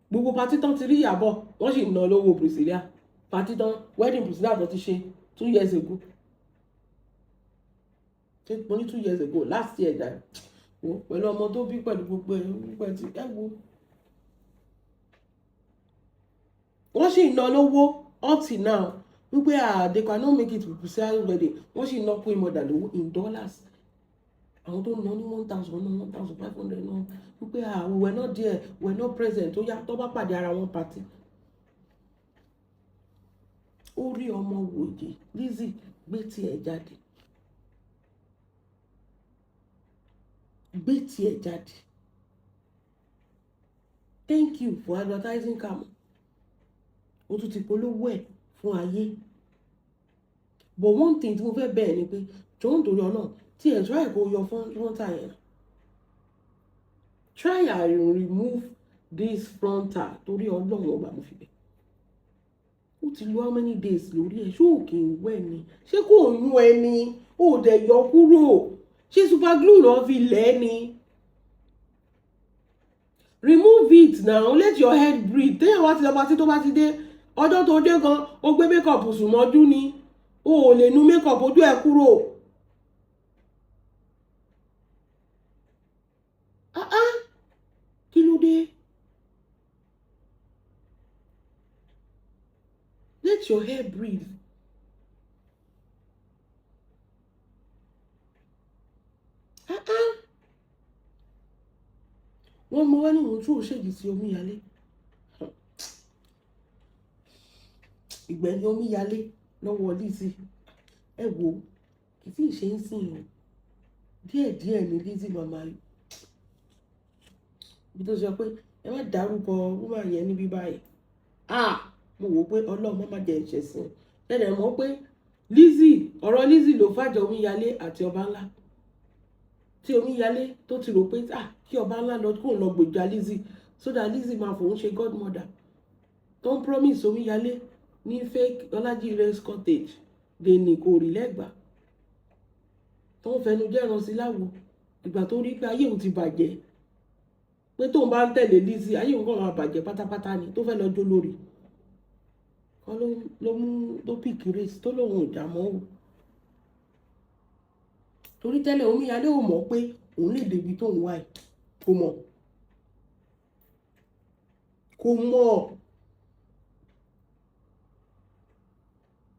gbogbo party tán ti rí Iyabo wọ́n sì ná lówó Priscilla. Party tán wedding Priscilla tó ti ṣe 2 years ago. Only 2 years ago, last year that. Pẹ̀lú ọmọ tó bí pẹ̀lú gbogbo ẹ̀ tí ẹ wo. Wọ́n sì ná lówó up till now. Wípé they cannot make it to presidential wedding. Wọ́n sì ná pé more than lówó in dollars. Àwọn tó ná ní 1,000 1,500 náà. Wípé we were not there, we were not present. Ó yá tó bá pàdé ara wọn party. Ó rí ọmọ wòye Lizzy gbé tiẹ̀ jáde. Gbé tiẹ̀ jáde. Thank you for advertising Kamo. Ó tún ti polówó ẹ̀ fún ayé. But one thing tí mo fẹ́ bẹ́ẹ̀ ni pé jọ̀ọ́ nítorí Ọlọ́run tí ẹ̀ try kó yọ frontal yẹn. Try and remove this frontal torí Ọlọ́run ọba mo fi bẹ̀. Ó ti lo how many days lórí ẹ̀? Ṣé ò kì í wẹ̀ ni? Ṣé kò yún ẹ ni? Ó dẹ̀ yọ kúrò. Ṣé super glue lọ fi lẹ̀ ni? Remove it now. Let your head breathe. Téèyàn wá ti lọ pátí tó bá ti dé. Ọjọ́ tó dé gan, ó gbé makeup sùn mọ́jú ni. O ò lè nu makeup ojú ẹ̀ kúrò. Kí ló dé? Let your hair breathe. Wọ́n mọ wá ní ìwọ̀n tí ò ṣèjì sí omíyalé. Ìgbẹ́ni omíyalé lọ́wọ́ Lizzy. Ẹ wo kì í tí ì ṣe ń sìn o. Díẹ̀díẹ̀ ni Lizzy màmá yìí. Bí tó sọ pé ẹ má dárúkọ woman yẹn níbí báyìí. Mo wò pé Ọlọ́run má jẹ́ ìṣẹ̀ sí i. Ẹ̀dẹ̀ mọ̀ pé Lizzy ọ̀rọ̀ Lizzy ló fàjà omíyalé àti ọba ńlá. Tí omíyalé tó ti rò pé kí ọba ńlá lọ kó lọ gbèjà Lizzy so that Lizzy máa fòun ṣe godmother. Tó ń promise omíyalé ní fake Ọlájírẹ́'s cottage lè ní kò rí lẹ́gbàá. Tó ń fẹnu jẹ́ran sí láwo ìgbà tó rí pé ayé òun ti bàjẹ́. Pé tóun bá ń tẹ̀lé Lizzy ayé òun kàn máa bàjẹ́ pátápátá ni tó fẹ́ lọ jó lórí. Kọ́ ló pick race tó lóun ò jà mọ́ o. Torí tẹ́lẹ̀ omíyalé ò mọ̀ pé òun lè débi tóun wà yìí. Kò mọ̀.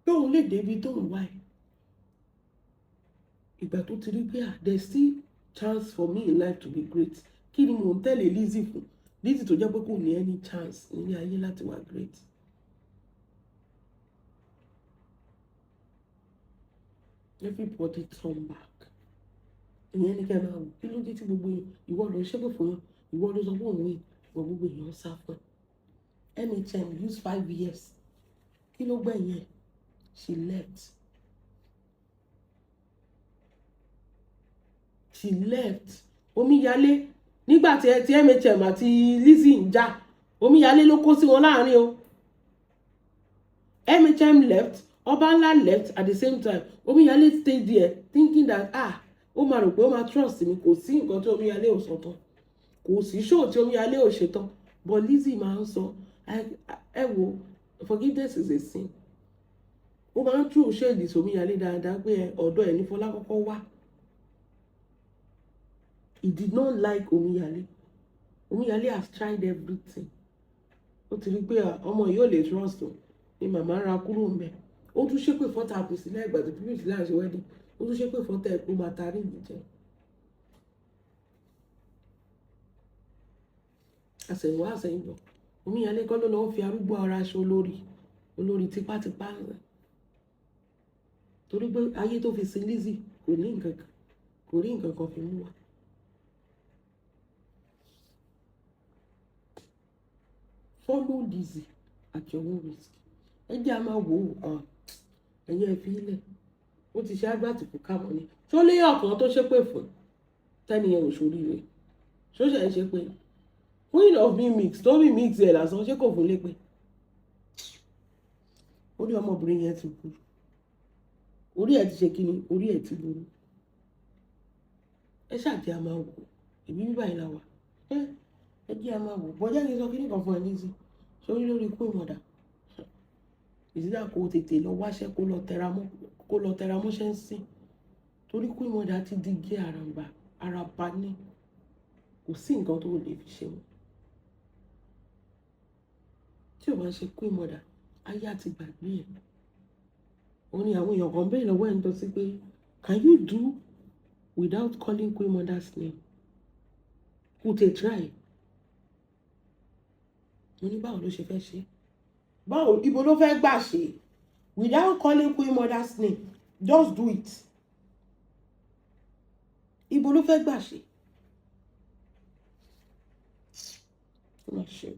Tóun lè débi tóun wà yìí. Ìgbà tó ti rí pé there's still chance for me in life to be great. Kí ni mò ń tẹ̀lé Lizzy fún? Lizzy tó jẹ́ pé kò ní any chance ní ayé láti wà great. Everybody turn back. Ìyẹn ní kẹ́ máa wò. Kí ló dé tí gbogbo ìwọ ló ṣépè fún yàn? Ìwọ ló sọ fún òun yìí. Ìwọ gbogbo èèyàn sá fún ẹ. MHM use 5 years. Kí ló gbẹ̀yìn ẹ̀? She left. Omíyalé nígbà tí MHM àti Lizzy ń jà. Omíyalé ló kó sí wọn láàrin o. MHM left. Ọba ńlá left at the same time. Omíyalé stayed there thinking that ó máa rò pé ó máa trust mi. Kò sí nǹkan tí omíyalé ò sọ tán. Kò sí show tí omíyalé ò ṣe tán. But Lizzy máa ń sọ ẹ wo forgiveness is a sin. Ó máa ń tú shade omíyalé dáadáa pé ọ̀dọ̀ ẹ̀ ní Fọlá kọ́kọ́ wá. He did not like omíyalé. Omíyalé has tried everything. Ó ti rí pé ọmọ yìí ò lè trust o. Ni màmá ra kúrò ń bẹ̀. Ó tún ṣépè fọ́tà àpèsí lẹ́gbàá tó pípé ìsìlẹ̀ àṣẹ wedding. Ó tún ṣépè fọ́tà ẹ̀kọ́ máa tarí ìjẹ́. Àṣẹ̀yìnwá àṣẹ̀yìnbọ̀. Omíyalé kọ́ ló lọ́wọ́ fi arúgbó ara aṣọ olórí tipátipá rẹ̀. Torí pé ayé tó fi sin Lizzy kò rí nǹkan kan fi mú wa. Follow Lizzy at your own risk. Ẹ jẹ́ a máa wò ó ẹ̀yẹ fi ilẹ̀. Ó ti ṣe àgbàtì fún Kamo ni. Ṣó lé ọkàn tó ṣépè fún tẹ́niyẹn ò ṣorí rẹ̀. Ṣó ṣe ń ṣe pé queen of me mix tó bí mix ẹ̀ lásán ṣé kò fún lépè. Orí ọmọbìnrin yẹn ti burú. Orí ẹ̀ ti ṣe kíni? Orí ẹ̀ ti burú. Ẹ ṣáàjẹ́ a máa wò ó. Èmi bíbá yìí la wà. Ẹ jẹ́ a máa wò ó. Bọ́jà kí n sọ kíní kan fún ẹ Lizzy. Sórí lórí ikú ìmọ̀dà. Ìsídà kó tètè lọ wáṣẹ́ kó lọ tẹra mọ́ṣẹ́ ń sìn. torí Queen Mother ti di gé araba ní kò sí nǹkan tó lè fi ṣe wọn. Tí ò bá ṣe Queen Mother ayé àti gbàgbé ẹ̀. Òun ni àwọn èèyàn kan bẹ́ẹ̀ lọ́wọ́ ẹ̀ ń tọ́ sí pé can you do without calling Queen Mother's name? Kò tẹ̀ try. Mo ní báwo ló ṣe fẹ́ ṣe? Báwo ibo ló fẹ́ gbà ṣe? Without calling Queen Mother's name, just do it. Ibo ló fẹ́ gbà ṣe? Ó mà ṣe.